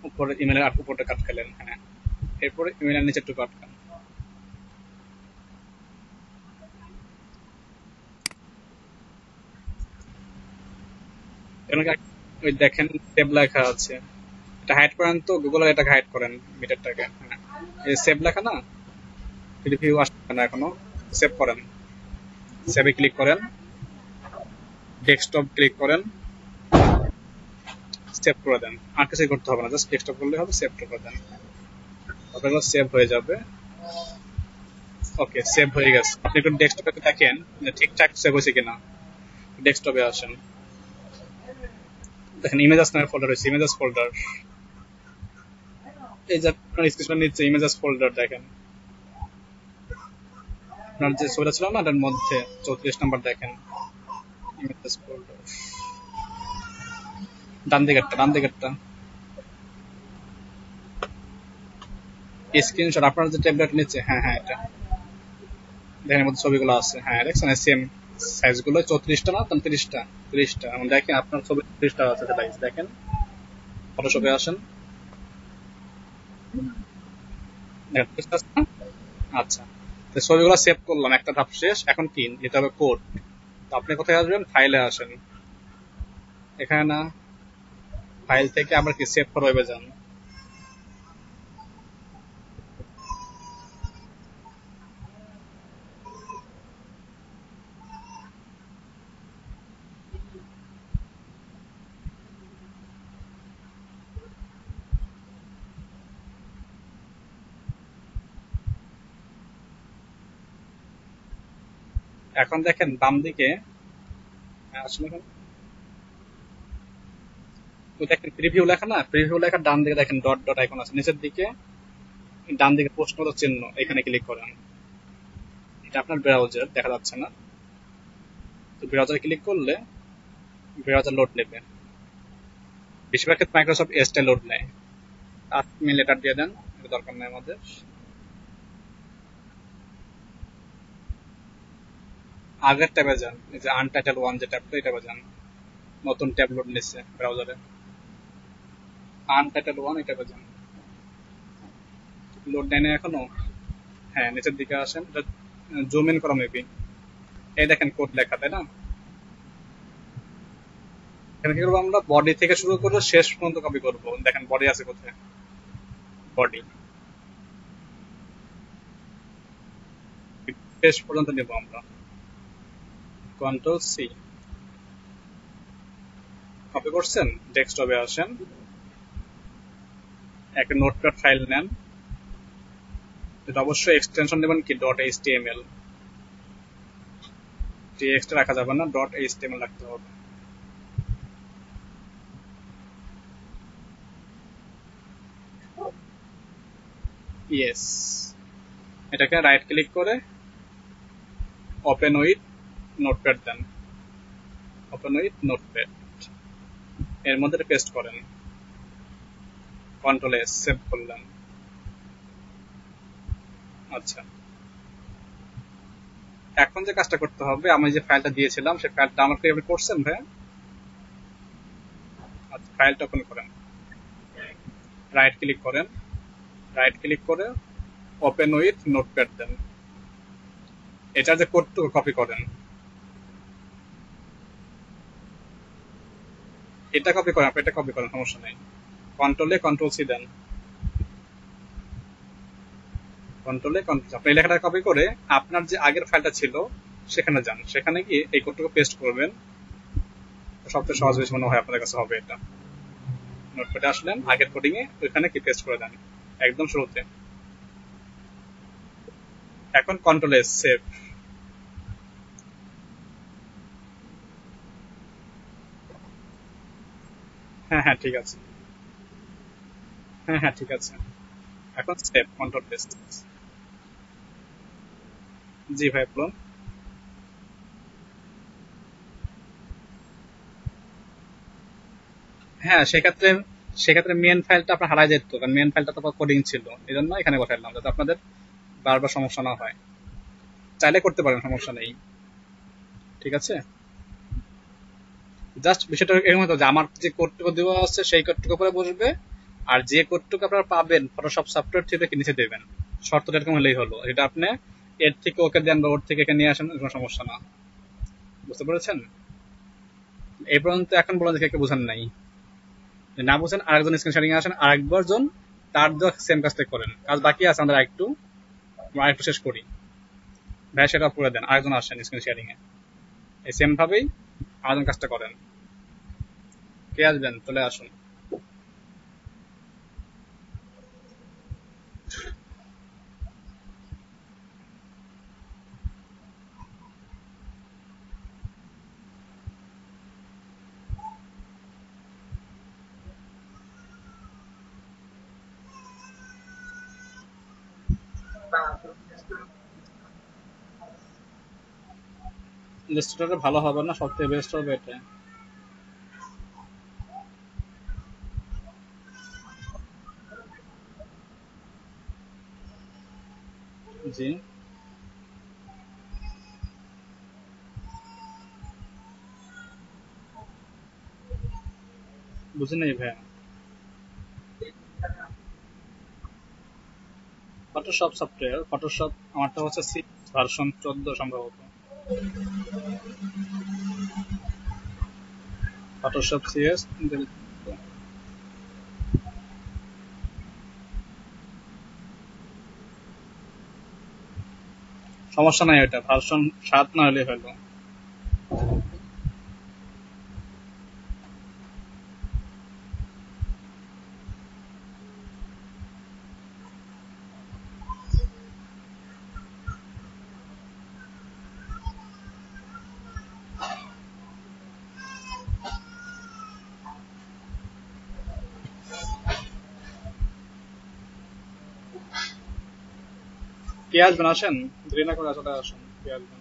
উপরে ইমেলের আর উপরটা আটকালেন। হ্যাঁ, এরপরে ইমেলের নিচে টুকু আটকান। এখানে ওই দেখেন সেভ লেখা আছে, এটা হাইড করেন তো, গুগল এটাকে হাইড করেন, মিটারটাকে। হ্যাঁ, এই সেভ লেখা না, রিভিউ আসছে না এখনো, সেভ করেন। সেভে ক্লিক করেন, ডেস্কটপ ক্লিক করেন, সেভ করে দেন। আর কিছু করতে হবে না, জাস্ট ডেস্কটপ করলে হবে, সেভ করে দেন। তারপরে সেভ হয়ে যাবে। ওকে, সেভ হয়ে গেছে। আপনি একটু ডেস্কটপে দেখেন যে ঠিকঠাক সেভ হয়েছে কিনা। ডেস্কটপে আসেন, দেখেন ইমেজেস নামে ফোল্ডার হয়েছে, ইমেজেস ফোল্ডার। এই যে আপনার স্ক্রিন নিচে ইমেজেস ফোল্ডার দেখেন, আপনার যে ছবিটা ছিল না, এটার মধ্যে 34 নাম্বার দেখেন, ইমেজেস ফোল্ডার। ডান দিকেরটা, ডান দিকেরটা স্ক্রিনশট, আপনার যে ট্যাবলেট নিচে। হ্যাঁ হ্যাঁ, এটা দেখেন, এর মধ্যে ছবিগুলো আছে। হ্যাঁ, দেখছেন সেম সাইজ গুলো, 34টা না 30টা, 30টা। দেখেন আপনার ছবি 30টা আছে সাইজ, দেখেন। ফটোশপে আসেন, দেখেন 30টা আছে না? আচ্ছা, তো ছবিগুলো সেভ করলাম, একটা ধাপ শেষ। এখন কি নিতে হবে, কোড। তো আপনি কোথায় আসবেন, ফাইলে আসেন, এখানে না, ফাইল থেকে আবার কি সেভ ফর ওয়েবে যান। এখন দেখেন বাম দিকে আসলে, ওই দেখেন প্রিভিউ লেখা না, প্রিভিউ লেখা ডান দিকে দেখেন ডট ডট আইকন আছে নিচের দিকে, ডান দিকে প্রশ্ন চিহ্ন, এখানে ক্লিক করেন। এটা আপনার ব্রাউজার, দেখা যাচ্ছে না। তো ব্রাউজারে ক্লিক করলে ব্রাউজার লোড নেবে। বেশিরভাগ ক্ষেত্রে মাইক্রোসফট এজটা লোড নেয়। আপনি লেটার দিয়ে দেন, এটা দরকার নেই আমাদের। আগের ট্যাবে যান, এই যে আনটাইটেল ওয়ান যে ট্যাবটা, এই ট্যাবে যান। নতুন ট্যাব লোড নিচ্ছে ব্রাউজারে, আনটাইটেল ওয়ান, এই ট্যাবে যান। লোড নেয় না এখনো? হ্যাঁ, নিচের দিকে আসেন, জুম ইন করা মেবি। এই দেখেন কোড লেখা, তাই না? এখানে কি করবো আমরা, বডি থেকে শুরু করে শেষ পর্যন্ত কপি করবো। দেখেন বডি আছে কোথায়, বডি শেষ পর্যন্ত নেবো আমরা। কন্ট্রোল সি, কপি করছেন, ডেস্কটপে আসেন, একটা নোটপ্যাড ফাইল নেন। এটা অবশ্যই এক্সটেনশন নেবেন কি, ডট এইচটিএমএল। টেক্সট রাখা যাবে না, ডট এইচটিএমএল রাখতে হবে। ইয়েস, এটাকে রাইট ক্লিক করে open with Notepad then, open with Notepad, এর মধ্যে পেস্ট করেন। কন্ট্রোল এস, সেভ করলেন। আচ্ছা, এখন যে কাজটা করতে হবে, আমি যে ফাইলটা দিয়েছিলাম সেই ফাইলটা ডাউনলোড করে আপনি করছেন ভাই? আচ্ছা, ফাইলটা ওপেন করেন, রাইট ক্লিক করেন, রাইট ক্লিক করে ওপেন উইথ নোটপ্যাড দেন। এটার যে কোডটুকু কপি করেন, এটা কপি করেন, আপনি এটা কপি করেন, সমস্যা নেই। কন্ট্রোলে কন্ট্রোল সি দেন, কন্ট্রোলে কন্ট্রোল, আপনি এই লেখাটা কপি করে আপনার যে আগের ফাইলটা ছিল সেখানে যান, সেখানে গিয়ে এই কোডটুকু পেস্ট করবেন। সবচেয়ে সহজ বেশি মনে হয় আপনাদের কাছে হবে এটা। নোটপ্যাডে আসলেন, আগের কোডিং এ ওইখানে কি পেস্ট করে দেন একদম শুরুতে। এখন কন্ট্রোল এস সেভ। হ্যাঁ হ্যাঁ ঠিক আছে, হ্যাঁ হ্যাঁ ঠিক আছে। এখন সেভ, কন্ট্রোল এস। জি ভাই বলুন। হ্যাঁ সেক্ষেত্রে, সেক্ষেত্রে মেন ফাইলটা আপনার হারাই যেত, কারণ মেন ফাইলটা তো কোডিং ছিল, এই জন্য এখানে বসাইলাম যাতে আপনাদের বারবার সমস্যা না হয়। চাইলে করতে পারেন, সমস্যা নেই। ঠিক আছে, জাস্ট বিষয়টা এরকম হতো যে আমার যে কোডটুকু দেওয়া আছে সেই কোডটুকু উপরে বসবে, আর যে কোডটুকু আপনারা পাবেন ফটোশপ সফটওয়্যার থেকে নিচে দেবেন। শর্তটা এরকম হলেই হলো, এটা আপনি এর থেকে ওকে দেন বা ওর থেকে এখানে নিয়ে আসেন, কোনো সমস্যা না। বুঝতে পেরেছেন? এই পর্যন্ত এখন বলেন দেখে কেউ বোঝেন নাই। না বুঝেন আরেকজন স্ক্রিন শেয়ারিং এ আসেন, আরেকবার জন তার দেওয়া সেম কাজটা করেন। কাজ বাকি আছে আমাদের আরেকটু শেষ করি। ভাই সেটা করে দেন, আরেকজন আসেন স্ক্রিন শেয়ারিং এ, এই সেম ভাবেই আরেকজন কাজটা করেন। কে আসবেন চলে আসুন। ইলাস্ট্রেটরে ভালো হবে না, সবথেকে বেস্ট হবে এটা। জি বুঝি নাই ভাইয়া। ফটোশপ সফটওয়্যার, ফটোশপ আমারটা হচ্ছে ভার্সন 14 সম্ভবত। ফটোশপ সিএস, সমস্যা নাই, ওইটা ভার্সন 7 না হলে হলো। কে আসবেন আসেন, দেরি না করে চলে আসুন। কে আসবেন?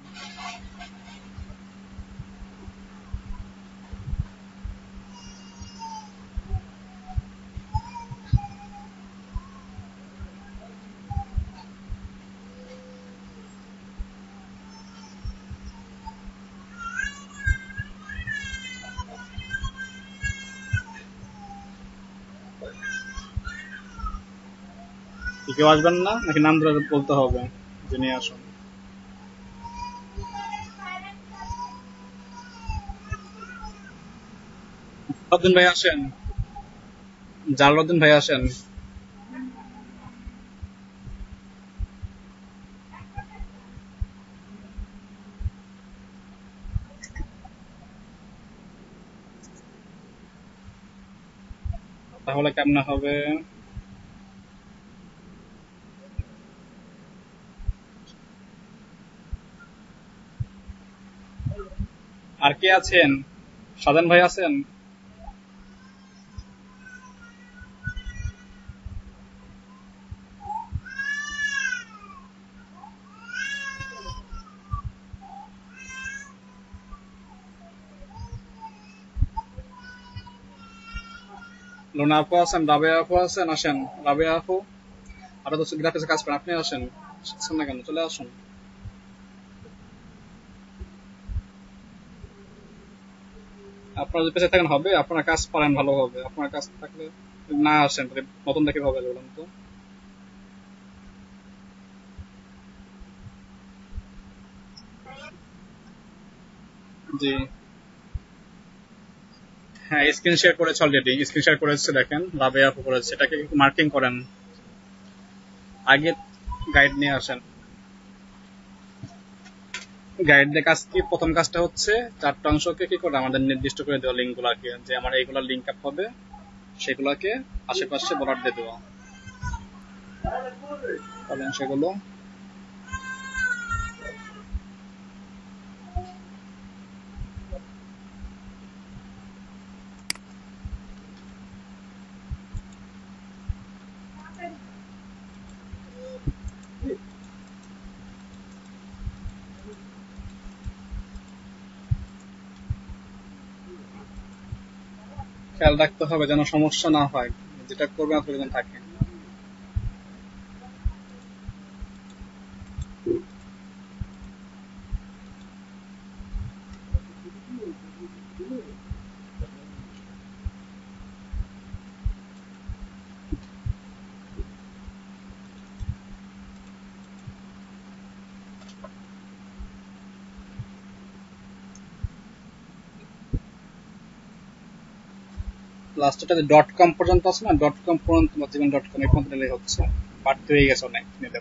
কেউ আসবেন না নাকি নাম ধরে বলতে হবে যে নিয়ে আসুন? জালালউদ্দিন ভাই আসেন, জালালউদ্দিন ভাই আসেন। তাহলে কেমনে হবে? আর কে আছেন? সাজান ভাই আছেন? লোনা আপু আছেন, রাবেয়া আপু আছেন, আসেন। রাবেয়া আপু, আরো তো গ্রাফিক্সে কাজ করেন, আপনি আসেন। আসছেন না কেন, চলে আসুন। আপনারা যদি পেছনে থাকেন হবে, আপনারা কাজ পারেন ভালো হবে, আপনার কাজ থাকলে না আসেন তাহলে নতুন দেখে হবে বলুন তো। জি হ্যাঁ, স্ক্রিন শেয়ার করেছে অলরেডি, স্ক্রিন শেয়ার করেছে দেখেন, রাবেয়া আপু করেছে, এটাকে মার্কিং করেন। আগে গাইড নিয়ে আসেন। গাইডের কাজ কি, প্রথম কাজটা হচ্ছে চারটা অংশকে কি করে আমাদের নির্দিষ্ট করে দেওয়া লিঙ্ক গুলাকে, যে আমার এইগুলা লিঙ্ক আপ হবে, সেগুলাকে আশেপাশে বর্ডার দিয়ে দেওয়া। সেগুলো খেয়াল রাখতে হবে যেন সমস্যা না হয়, যেটা করবে আপনার যেন থাকে। লাস্টটা ডট কম পর্যন্ত আছে না, ডট কম পর্যন্ত জীবন ডট কম এখন নিলেই হচ্ছে, বাড়তে হয়ে গেছে অনেক নিতে।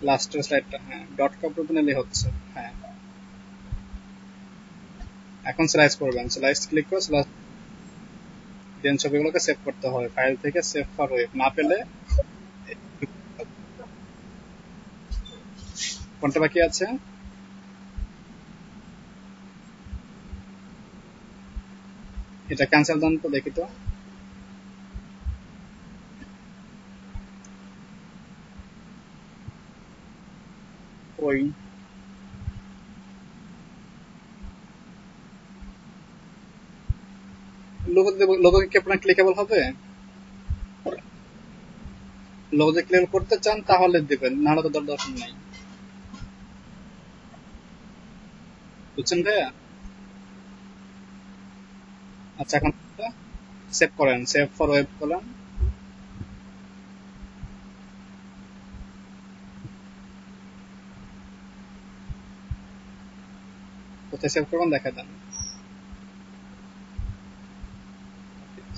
লাস্টের স্লাইডটা, হ্যাঁ ডট কম পর্যন্ত নিলেই হচ্ছে। হ্যাঁ এখন স্লাইস করবেন, স্লাইস ক্লিক করে স্লাইস দেন ছবিগুলোকে সেভ করতে হবে, ফাইল থেকে সেভ ফর ওয়েব না পেলে কোনটা বাকি আছে। এটা ক্যান্সেল দেন তো দেখি তো। ওই লোগো কি আপনার ক্লিকেবল হবে? লোগো যদি ক্লিক করতে চান তাহলে দিবেন, নাহলে তো দরকার নাই। বুঝছেন ভাইয়া? আচ্ছা এখন সেভ করেন, সেভ ফর ওয়েব করেন। কোথায় সেভ করবেন দেখা দেন।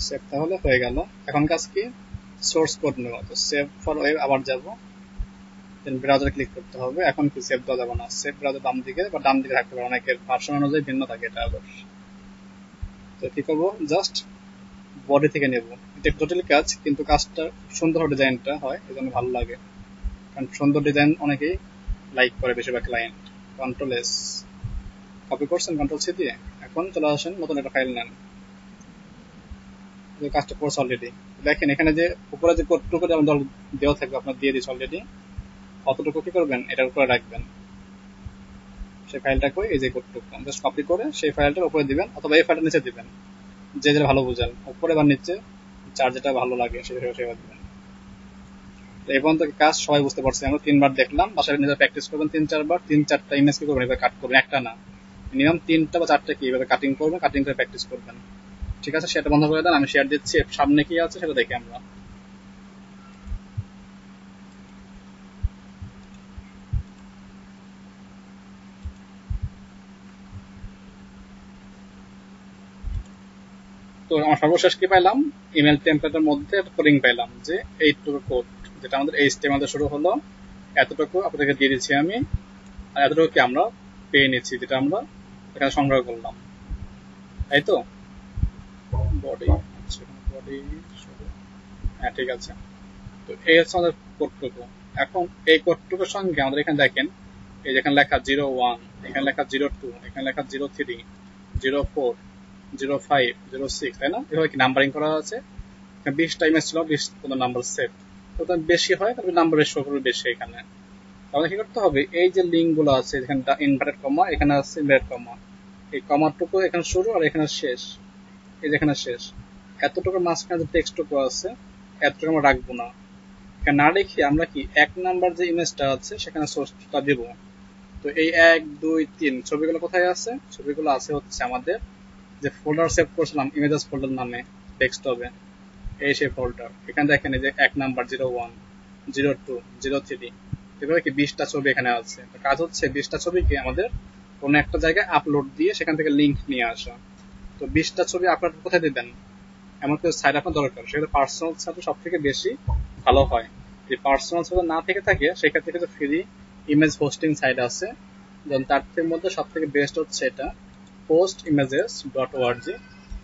সেভ তাহলে হয়ে গেল। এখন কাজ কি, সোর্স কোড নেওয়া। তো সেভ ফর ওয়েব আবার যাব, দেন ব্রাউজার ক্লিক করতে হবে। এখন কি সেভ দেওয়া যাবে না, সেভ ব্রাউজার বাম দিকে বা ডান দিকে থাকতে পারে, অনেকের ভার্সন অনুযায়ী ভিন্ন থাকে এটা আবার। তো কি করবো, জাস্ট বডি থেকে নেব। এটা টোটাল কাজ, কিন্তু কাজটা সুন্দর ডিজাইনটা হয়, এই জন্য ভালো লাগে, কারণ সুন্দর ডিজাইন অনেকেই লাইক করে বেশিরভাগ ক্লায়েন্ট। কন্ট্রোল এস কপি করছেন, কন্ট্রোল সি দিয়ে এখন চলে আসেন, নতুন একটা ফাইল নেন। কাজটা করছে অলরেডি। দেখেন এখানে যে উপরে যে কোডটুকু দেওয়া থাকবে, আপনার দিয়ে দিচ্ছে অলরেডি, অতটুকু কি করবেন, এটার উপরে রাখবেন। সেই ফাইলটাকে এই যে কোডটুকু জাস্ট কপি করে সেই ফাইলটার উপরে দিবেন, অথবা এই ফাইলটার নিচে দিবেন, যে যেটা ভালো বুঝেন, উপরে বা নিচে, যার যেটা ভালো লাগে সেটা দিবেন। এই পর্যন্ত কাজ সবাই বুঝতে পারছে, আমরা 3 বার দেখলাম, বাসায় নিজে প্র্যাকটিস করবেন 3-4 বার, 3-4টা ইমেজ কি করবেন, এভাবে কাট করবেন, একটা না মিনিমাম 3টা বা 4টা কি এভাবে কাটিং করবেন, কাটিং করে প্র্যাকটিস করবেন। ঠিক আছে, সেটা বন্ধ করে দেন, আমি শেয়ার দিচ্ছি, সামনে কি আছে সেটা দেখি আমরা। তো আমার সর্বশেষ কি পাইলাম, ইমেল টেমপ্লেটের মধ্যে কোডিং পাইলাম, যে এইটুকু কোড, যেটা আমাদের HTML দিয়ে শুরু হলো, এতটুকু আপনাদেরকে দিয়ে দিচ্ছি আমি, আর এতটুকু কি আমরা পেয়ে নিচ্ছি, যেটা আমরা এখানে সংগ্রহ করলাম, তাই তো। বডি, বডি, হ্যাঁ ঠিক আছে। তো এই হচ্ছে আমাদের কোডটুকু। এখন এই কোডটুকুর সঙ্গে আমাদের এখানে দেখেন, এই যেখানে লেখা 01, এখানে লেখা 02, এখানে লেখা 03, 04, 05, 06, তাই না, এভাবে কি নাম্বারিং করা আছে। 20টা ইমেজ ছিল, 20 নাম্বার সেট, তো বেশি হয় তাহলে নাম্বারের শো করবে বেশি এখানে। তাহলে কি করতে হবে, এই যে লিঙ্ক গুলো আছে, এখানে ইনভার্টেড কমা, এখানে আছে ইনভার্টেড কমা, এই কমাটুকু এখানে শুরু আর এখানে শেষ, এই যে এখানে শেষ, এতটুকু মাঝখানে যে টেক্সটটুকু আছে এতটুকু আমরা রাখবো না। এখানে না রেখে আমরা কি 1 নাম্বার যে ইমেজটা আছে সেখানে সোর্সটা দেব। তো এই 1, 2, 3 ছবিগুলো কোথায় আছে, ছবিগুলো আছে হচ্ছে আমাদের যে ফোল্ডার সেভ করেছিলাম ইমেজেস ফোল্ডার নামে ডেস্কটপে, এই সেই ফোল্ডার। এখানে দেখেন এই যে 1 নাম্বার 01, 02, 03, এভাবে কি 20টা ছবি এখানে আছে। কাজ হচ্ছে 20টা ছবিকে আমাদের কোনো একটা জায়গায় আপলোড দিয়ে সেখান থেকে লিঙ্ক নিয়ে আসা। তো 20টা ছবি আপলোড কোথায় দিবেন, এমন কিছু সাইট আপনার দরকার, সেটা পার্সোনাল সাইটে সব থেকে বেশি ভালো হয়। যদি পার্সোনাল সাইট না থেকে থাকে সেক্ষেত্রে কিন্তু ফ্রি ইমেজ হোস্টিং সাইট আছে, যেমন তার থেকে মধ্যে সব থেকে বেস্ট হচ্ছে এটা postimages.org।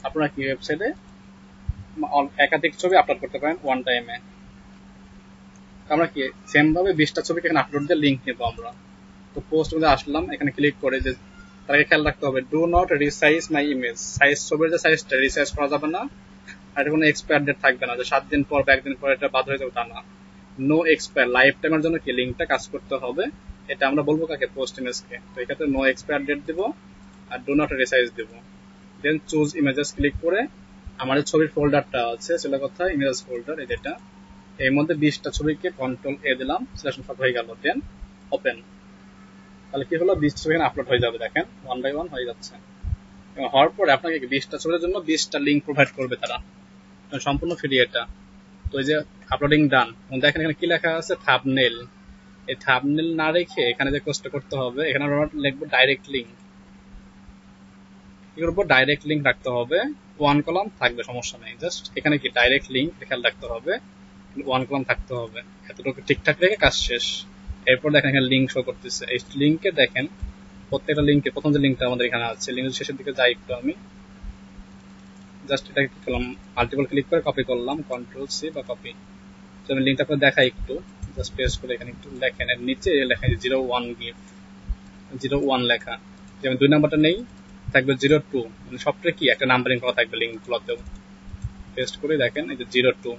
আপনারা কি ওয়েবসাইটে একাধিক ছবি আপলোড করতে পারেন ওয়ান টাইমে। আমরা কি সেম ভাবে 20টা ছবিকে এখানে আপলোড দিয়ে লিঙ্ক নেবো আমরা। তো পোস্ট মধ্যে আসলাম, এখানে ক্লিক করে যে তাকে খেয়াল রাখতে হবে do not resize my image, size ছবির যে সাইজটা রিসাইজ করা যাবে না, আর এটা কোনো এক্সপায়ার ডেট থাকবে না যে 7 দিন পর বা 1 দিন পর এটা বাদ হয়ে যাবে তা না। নো এক্সপায়ার, লাইফ টাইমের জন্য কি লিঙ্কটা কাজ করতে হবে, এটা আমরা বলবো কাকে, পোস্ট ইমেজকে। তো এক্ষেত্রে নো এক্সপায়ার ডেট দিব আর ডু নট রিসাইজ দিব। দেন চুজ ইমেজেস ক্লিক করে আমাদের ছবির ফোল্ডারটা আছে সেটা কোথায়, ইমেজেস ফোল্ডার, এই যেটা, এর মধ্যে 20টা ছবিকে কন্ট্রোল এ দিলাম, সিলেকশন সব হয়ে গেল। দেন ওপেন, তাহলে কি হলো 20টা ছবি আপলোড হয়ে যাবে, দেখেন 1 বাই 1 হয়ে যাচ্ছে। এবং হওয়ার পরে আপনাকে 20টা ছবির জন্য 20টা লিঙ্ক প্রোভাইড করবে তারা, সম্পূর্ণ ফ্রি এটা। তো এই যে আপলোডিং ডান, দেখেন এখানে কি লেখা আছে থাম্বনেল। এই থাম্বনেল না রেখে এখানে যে কাজটা করতে হবে, এখানে আমরা লিখবো ডাইরেক্ট লিঙ্ক। কি করবো, ডাইরেক্ট লিঙ্ক রাখতে হবে, 1 কলাম থাকবে সমস্যা নেই, জাস্ট এখানে কি ডাইরেক্ট লিঙ্ক খেয়াল রাখতে হবে, 1 কলাম থাকতে হবে, এতটুকু ঠিকঠাক রেখে কাজ শেষ। এরপর দেখেন এখানে লিঙ্ক শো করতেছে, এই লিঙ্কে দেখেন প্রত্যেকটা লিঙ্কে প্রথম যে লিঙ্কটা আমাদের এখানে আছে, লিঙ্কের শেষের দিকে যাই একটু, আমি জাস্ট এটা কি করলাম, মাল্টিপল ক্লিক করে কপি করলাম, কন্ট্রোল সি বা কপি। তো আমি লিঙ্কটা আপনাদের দেখাই একটু, জাস্ট পেস্ট করে এখানে একটু লেখেন, এর নিচে লেখা 01 গিফট, 01 লেখা, যেমন 2 নাম্বারটা নেই, থাকবে 02, মানে সবটা কি একটা নাম্বারিং করা থাকবে লিঙ্কগুলোতেও। পেস্ট করে দেখেন এই যে 02।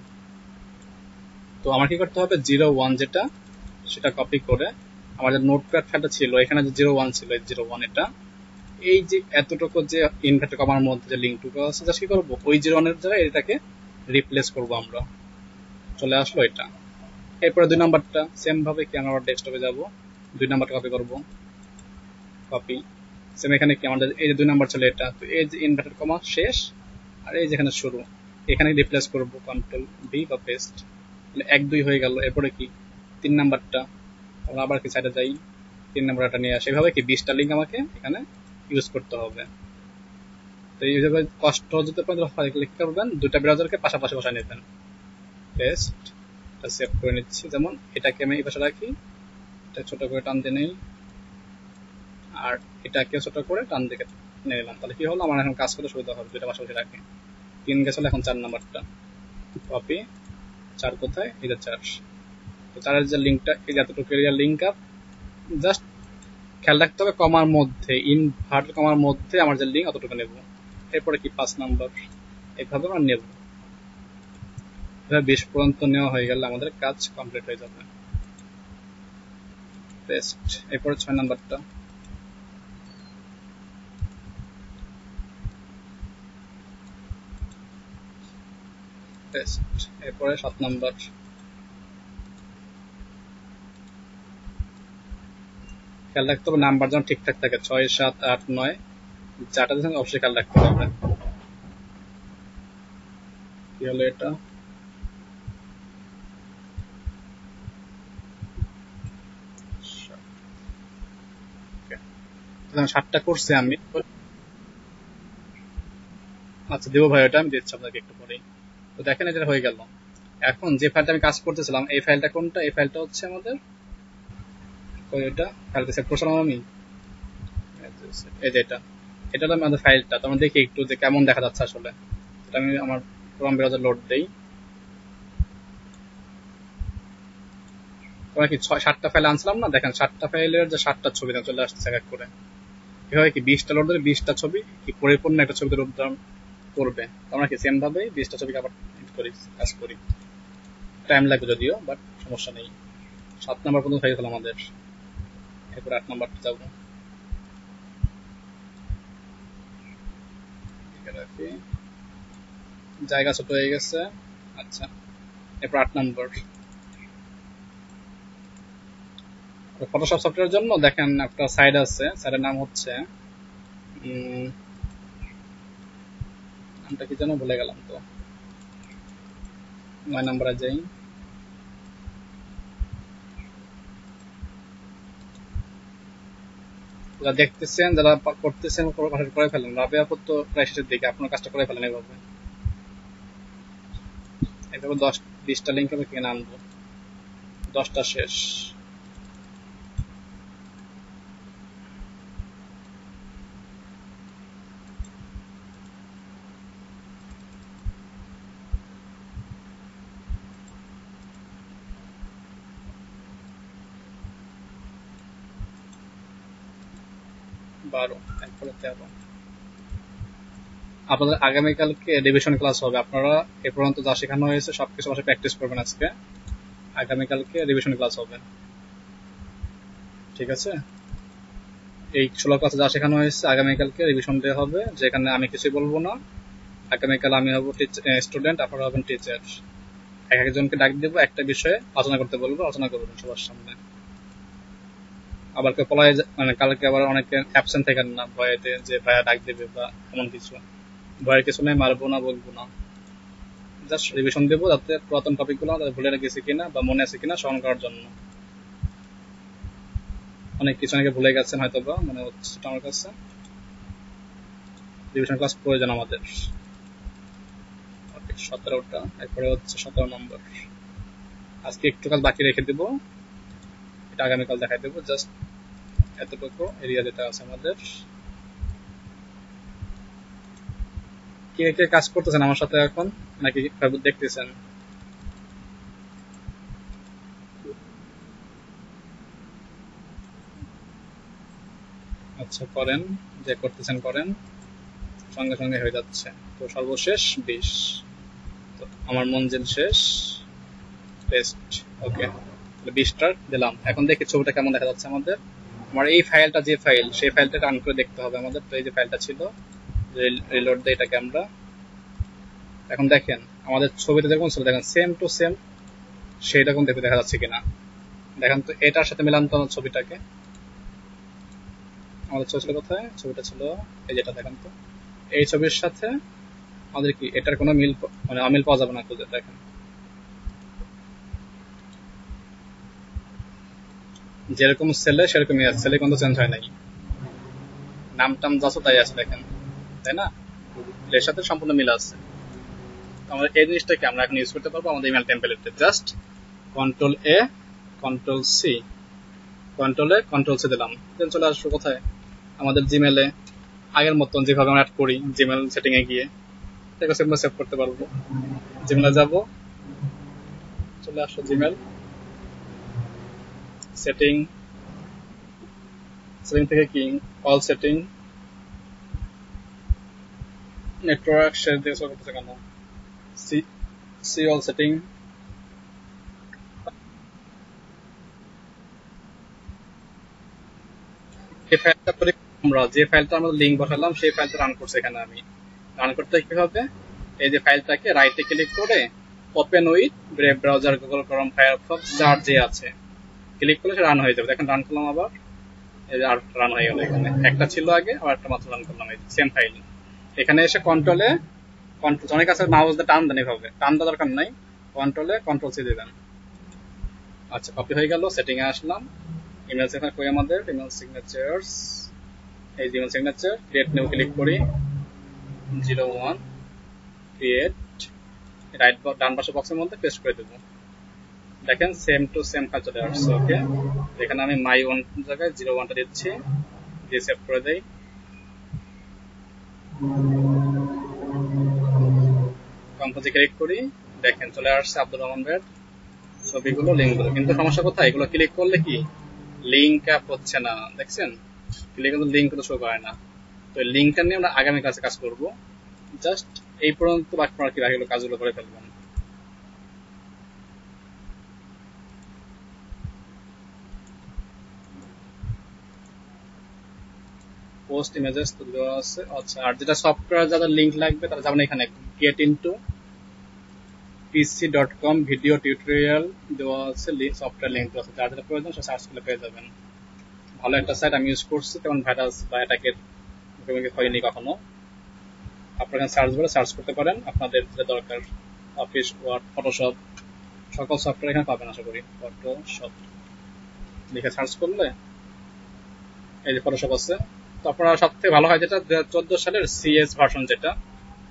তো আমার কি করতে হবে, 01 যেটা সেটা কপি করে আমার যে নোটপ্যাড ফাইলটা ছিল এখানে যে 01 ছিল, এই 01 এটা, এই যে এতটুকু যে ইনভার্টেড কমার মধ্যে যে লিঙ্কটুকু আছে, জাস্ট কি করবো ওই 01 এর জায়গায় এটাকে রিপ্লেস করবো আমরা, চলে আসলো এটা। এরপরে 2 নাম্বারটা সেম ভাবে কি আমরা ডেস্কটপে যাব, 2 নাম্বারটা কপি করব, কপি, সেম এখানে কি আমাদের এই যে 2 নাম্বার ছিল এটা, তো এই যে ইনভার্টেড কমা শেষ আর এই যেখানে শুরু, এখানে রিপ্লেস করব কন্ট্রোল ভি বা পেস্ট, তাহলে 1 2 হয়ে গেল। এরপরে কি 3 নাম্বারটা, আমরা আবার কি সাইডে যাই, 3 নাম্বারটা নিয়ে আসে, এভাবে কি 20টা লিঙ্ক আমাকে এখানে ইউজ করতে হবে। তো এইভাবে কষ্ট যদি আপনাদের ক্লিক করবেন, 2টা ব্রাউজারকে পাশাপাশি বসায় নেবেন, পেস্ট, এটা সেভ করে নিচ্ছি, যেমন এটাকে আমি এই পাশে রাখি, এটা ছোট করে টান দিয়ে নেই, আর এটাকে ছোট করে টান দিকে নিয়ে নিলাম, তাহলে কি হলো আমার এখন কাজ করতে সুবিধা হবে, 2টা পাশাপাশি রাখি। 3 গেছিল, এখন 4 নাম্বারটা কপি, 4 কোথায়, এই যে 4, তো 4 যে লিঙ্কটা, এই যে এতটুকু এরিয়া লিঙ্ক আপ, জাস্ট খেয়াল রাখতে হবে কমার মধ্যে, ইনভার্টেড কমার মধ্যে আমার যে লিঙ্ক অতটুকু নেব। এরপরে কি 5 নাম্বার, এইভাবে আমরা নেব, 20 পর্যন্ত নেওয়া হয়ে গেলে আমাদের কাজ কমপ্লিট হয়ে যাবে। পেস্ট, এরপরে 6 নাম্বারটা, পেস্ট, এরপরে 7 নাম্বার, খেয়াল রাখতে হবে নাম্বার যেন ঠিকঠাক থাকে, 6 7 8 9, যাটা দিচ্ছেন অবশ্যই খেয়াল রাখতে হবে। কি হলো এটা, সাতটা করছি আমি, আচ্ছা দেবো ভাই, ওটা আমি দিচ্ছি আপনাকে একটু পরেই। তো দেখেন এটা হয়ে গেল। এখন যে ফাইলটা আমি কাজ করতেছিলাম, এই ফাইলটা কোনটা, এই ফাইলটা হচ্ছে আমাদের এটা, ফাইলটা সেভ করছিলাম আমি, এই যে এটা, এটা হলো আমাদের ফাইলটা। তো আমরা দেখি একটু যে কেমন দেখা যাচ্ছে আসলে, এটা আমি আমার ক্রোম ব্রাউজার লোড দেই, তোমরা কি 7টা ফাইল আনছিলাম না, দেখেন 7টা ফাইলের যে 7টা ছবি চলে আসছে এক এক করে, এভাবে কি 20টা লোড দিলে 20টা ছবি কি পরিপূর্ণ একটা ছবিতে রূপদান করবে। আমরা কি সেম ভাবে 20টা ছবি আবার করি, কাজ করি, টাইম লাগবে যদিও, বাট সমস্যা নেই। 7 নাম্বার পর্যন্ত হয়ে গেল আমাদের, এরপর 8 নাম্বারটা যাবো, জায়গা ছোট হয়ে গেছে, আচ্ছা। এরপর 8 নাম্বার, ফটোশপ সফটওয়্যারের জন্য দেখেন একটা সাইট আছে, সাইটের নাম হচ্ছে নামটা কি যেন ভুলে গেলাম, তো 9 নাম্বারে যাই, যারা দেখতেছেন, যারা করতেছেন করে ফেলেন, রাবে আপদ তো প্রায় শেষের দিকে, আপনার কাজটা করে ফেলেন এইভাবে। এইভাবে 10 20টা লিঙ্ক আমি কিনে আনবো, 10টা শেষ, 12 তারপরে 13 আপনাদের আগামীকালকে রিভিশন ক্লাস হবে। আপনারা এ পর্যন্ত যা শেখানো হয়েছে সবকিছু বাসায় প্র্যাকটিস করবেন আজকে। আগামীকালকে রিভিশন ক্লাস হবে, ঠিক আছে? এই 16 ক্লাসে যা শেখানো হয়েছে আগামীকালকে রিভিশন দেওয়া হবে, যেখানে আমি কিছুই বলবো না। আগামীকাল আমি হব স্টুডেন্ট, আপনারা হবেন টিচার। একজনকে ডাক দেবো, একটা বিষয়ে আলোচনা করতে বলবো, আলোচনা করবেন সবার সামনে। আবার কেউ পলায় মানে কালকে আবার অনেকে অ্যাবসেন্ট থাকেন না ভয়েতে যে ভাইয়া ডাক দেবে বা এমন কিছু। ভয়ের কিছু নেই, মারবো না, বলবো না, জাস্ট রিভিশন দেবো যাতে পুরাতন টপিকগুলো ভুলে গেছি কিনা বা মনে আছে কিনা স্মরণ করার জন্য। অনেক কিছু অনেকে ভুলে গেছেন হয়তো বা মনে হচ্ছে আমার কাছে। রিভিশন ক্লাস প্রয়োজন আমাদের। 17টা, এরপরে হচ্ছে 17 নম্বর। আজকে একটু কাজ বাকি রেখে দেবো, এটা আগামীকাল দেখাই দেবো। জাস্ট এতটুকু এরিয়া যেটা আছে আমাদের। কে কে কাজ করতেছেন আমার সাথে এখন, নাকি দেখতেছেন? আচ্ছা করেন, যে করতেছেন করেন, সঙ্গে সঙ্গে হয়ে যাচ্ছে। তো সর্বশেষ 20, তো আমার মঞ্জিল শেষ, টেস্ট ওকে, 20টা দিলাম। এখন দেখি ছবিটা কেমন দেখা যাচ্ছে আমাদের। আমার এই ফাইলটা যে ফাইল, সেই ফাইলটা রান করে দেখতে হবে আমাদের। তো এই যে ফাইলটা ছিল, রিলোড দেয় এটাকে আমরা। এখন দেখেন আমাদের ছবিতে যেরকম ছিল, দেখেন সেম টু সেম সেইরকম দেখতে দেখা যাচ্ছে কিনা দেখেন তো। এটার সাথে মিলান তো ছবিটাকে। আমাদের ছবি ছিল কোথায়? ছবিটা ছিল এই যেটা, দেখেন তো। এই ছবির সাথে আমাদের কি এটার কোনো মিল, মানে অমিল পাওয়া যাবে না খুঁজে। দেখেন যেরকম ছেলে সেরকমই আছে, ছেলে কিন্তু চেঞ্জ হয় নাই, নাম টাম যা আছে তাই আছে, দেখেন, তাই না? এর সাথে সম্পূর্ণ মিল আছে। আমরা এই জিনিসটাকে আমরা এখন ইউজ করতে পারবো আমাদের ইমেল টেমপ্লেটে। জাস্ট কন্ট্রোল এ, কন্ট্রোল সি, কন্ট্রোল এ কন্ট্রোল সি দিলাম, দেন চলে আসবো কোথায়? আমাদের জিমেলে আগের মতন যেভাবে আমরা অ্যাড করি, জিমেল সেটিং এ গিয়ে এটাকে সেভ করতে পারবো। জিমেলে যাব, চলে আসো জিমেল সেটিং, সেটিং থেকে কি অল সেটিং, নেটওয়ার্ক শেয়ার দিয়ে সব করতেছে কেন? See, see all setting. এই ফাইলটা করে আমরা যে ফাইলটা আমরা লিংক বসালাম সেই ফাইলটা রান করছি এখানে। আমি রান করতে কি হবে? এই যে ফাইলটাকে রাইটে ক্লিক করে open with brave browser, Google Chrome, Firefox, যার যে আছে ক্লিক করলে সে রান হয়ে যাবে। দেখেন রান করলাম আবার, এই যে আর রান হয়ে গেল। এখানে একটা ছিল আগে, আবার একটা মাত্র রান করলাম, এই সেম ফাইল। এখানে এসে কন্ট্রোলে, অনেক আছে মাউস দিয়ে টান দেন, এভাবে টান দেওয়ার দরকার নাই, কন্ট্রোলে কন্ট্রোল সি দিবেন। আচ্ছা কপি হয়ে গেল, সেটিং এ আসলাম, ইমেল সিগনেচার কই আমাদের, ইমেল সিগনেচার্স, এই যে email signature create new click করি, 01 ক্রিয়েট, রাইট ডান পাশে বক্সের মধ্যে পেস্ট করে দেবো। দেখেন সেম টু সেম কাজ চলে আসছে। ওকে, এখানে আমি মাই ওয়ান জায়গায় 01টা দিচ্ছি, দিয়ে সেভ করে দেই। কম্পোজে ক্লিক করি, দেখেন চলে আসছে আব্দুর রহমান ভাইয়ের ছবিগুলো, লিঙ্কগুলো। কিন্তু সমস্যা কোথায়? এগুলো ক্লিক করলে কি লিঙ্ক আপ হচ্ছে না, দেখছেন? ক্লিক করলে লিঙ্ক কিন্তু শো করে না। তো লিঙ্কটা নিয়ে আমরা আগামী ক্লাসে কাজ করব। জাস্ট এই পর্যন্ত আপনারা কি বাকিগুলো কাজগুলো করে ফেলবেন। পোস্ট ইমেজেস তো দেওয়া আছে। আচ্ছা, আর যেটা সফটওয়্যার যাদের লিঙ্ক লাগবে তারা যাবেন এখানে, gate into pc.com video tutorial দেওয়া আছে, সফটওয়্যার লিঙ্ক দেওয়া আছে। যার যেটা প্রয়োজন সে সার্চ করলে পেয়ে যাবেন। ভালো একটা সাইট, আমি ইউজ করছি, তেমন ভাইরাস বা অ্যাটাকের মুখোমুখি হয়নি কখনো। আপনারা সার্চ করে সার্চ করতে পারেন আপনাদের যেটা দরকার। অফিস, ওয়ার্ড, ফটোশপ, সকল সফটওয়্যার এখানে পাবেন আশা করি। ফটোশপ লিখে সার্চ করলে এই যে ফটোশপ আছে। তো আপনারা সব থেকে ভালো হয় যেটা 2014 সালের সিএস ভার্সন, যেটা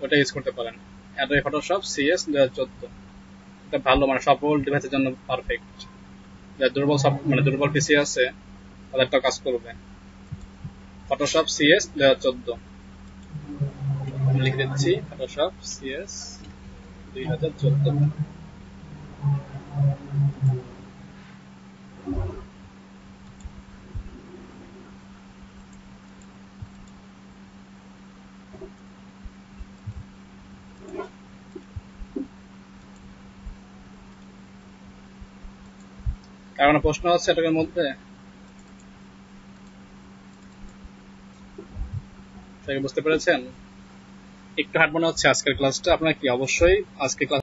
ওটা ইউজ করতে পারেন। অ্যাডোবি ফটোশপ সিএস 2014, এটা ভালো, মানে সকল ডিভাইসের জন্য পারফেক্ট। যারা দুর্বল মানে দুর্বল পিসি আছে তাদেরটাও কাজ করবে। ফটোশপ সিএস 2014 লিখে দিচ্ছি, ফটোশপ সিএস 2014। তার কোনো প্রশ্ন আছে এটার মধ্যে? বুঝতে পেরেছেন? একটু হার্ড মনে হচ্ছে আজকের ক্লাসটা আপনার কি? অবশ্যই আজকে ক্লাস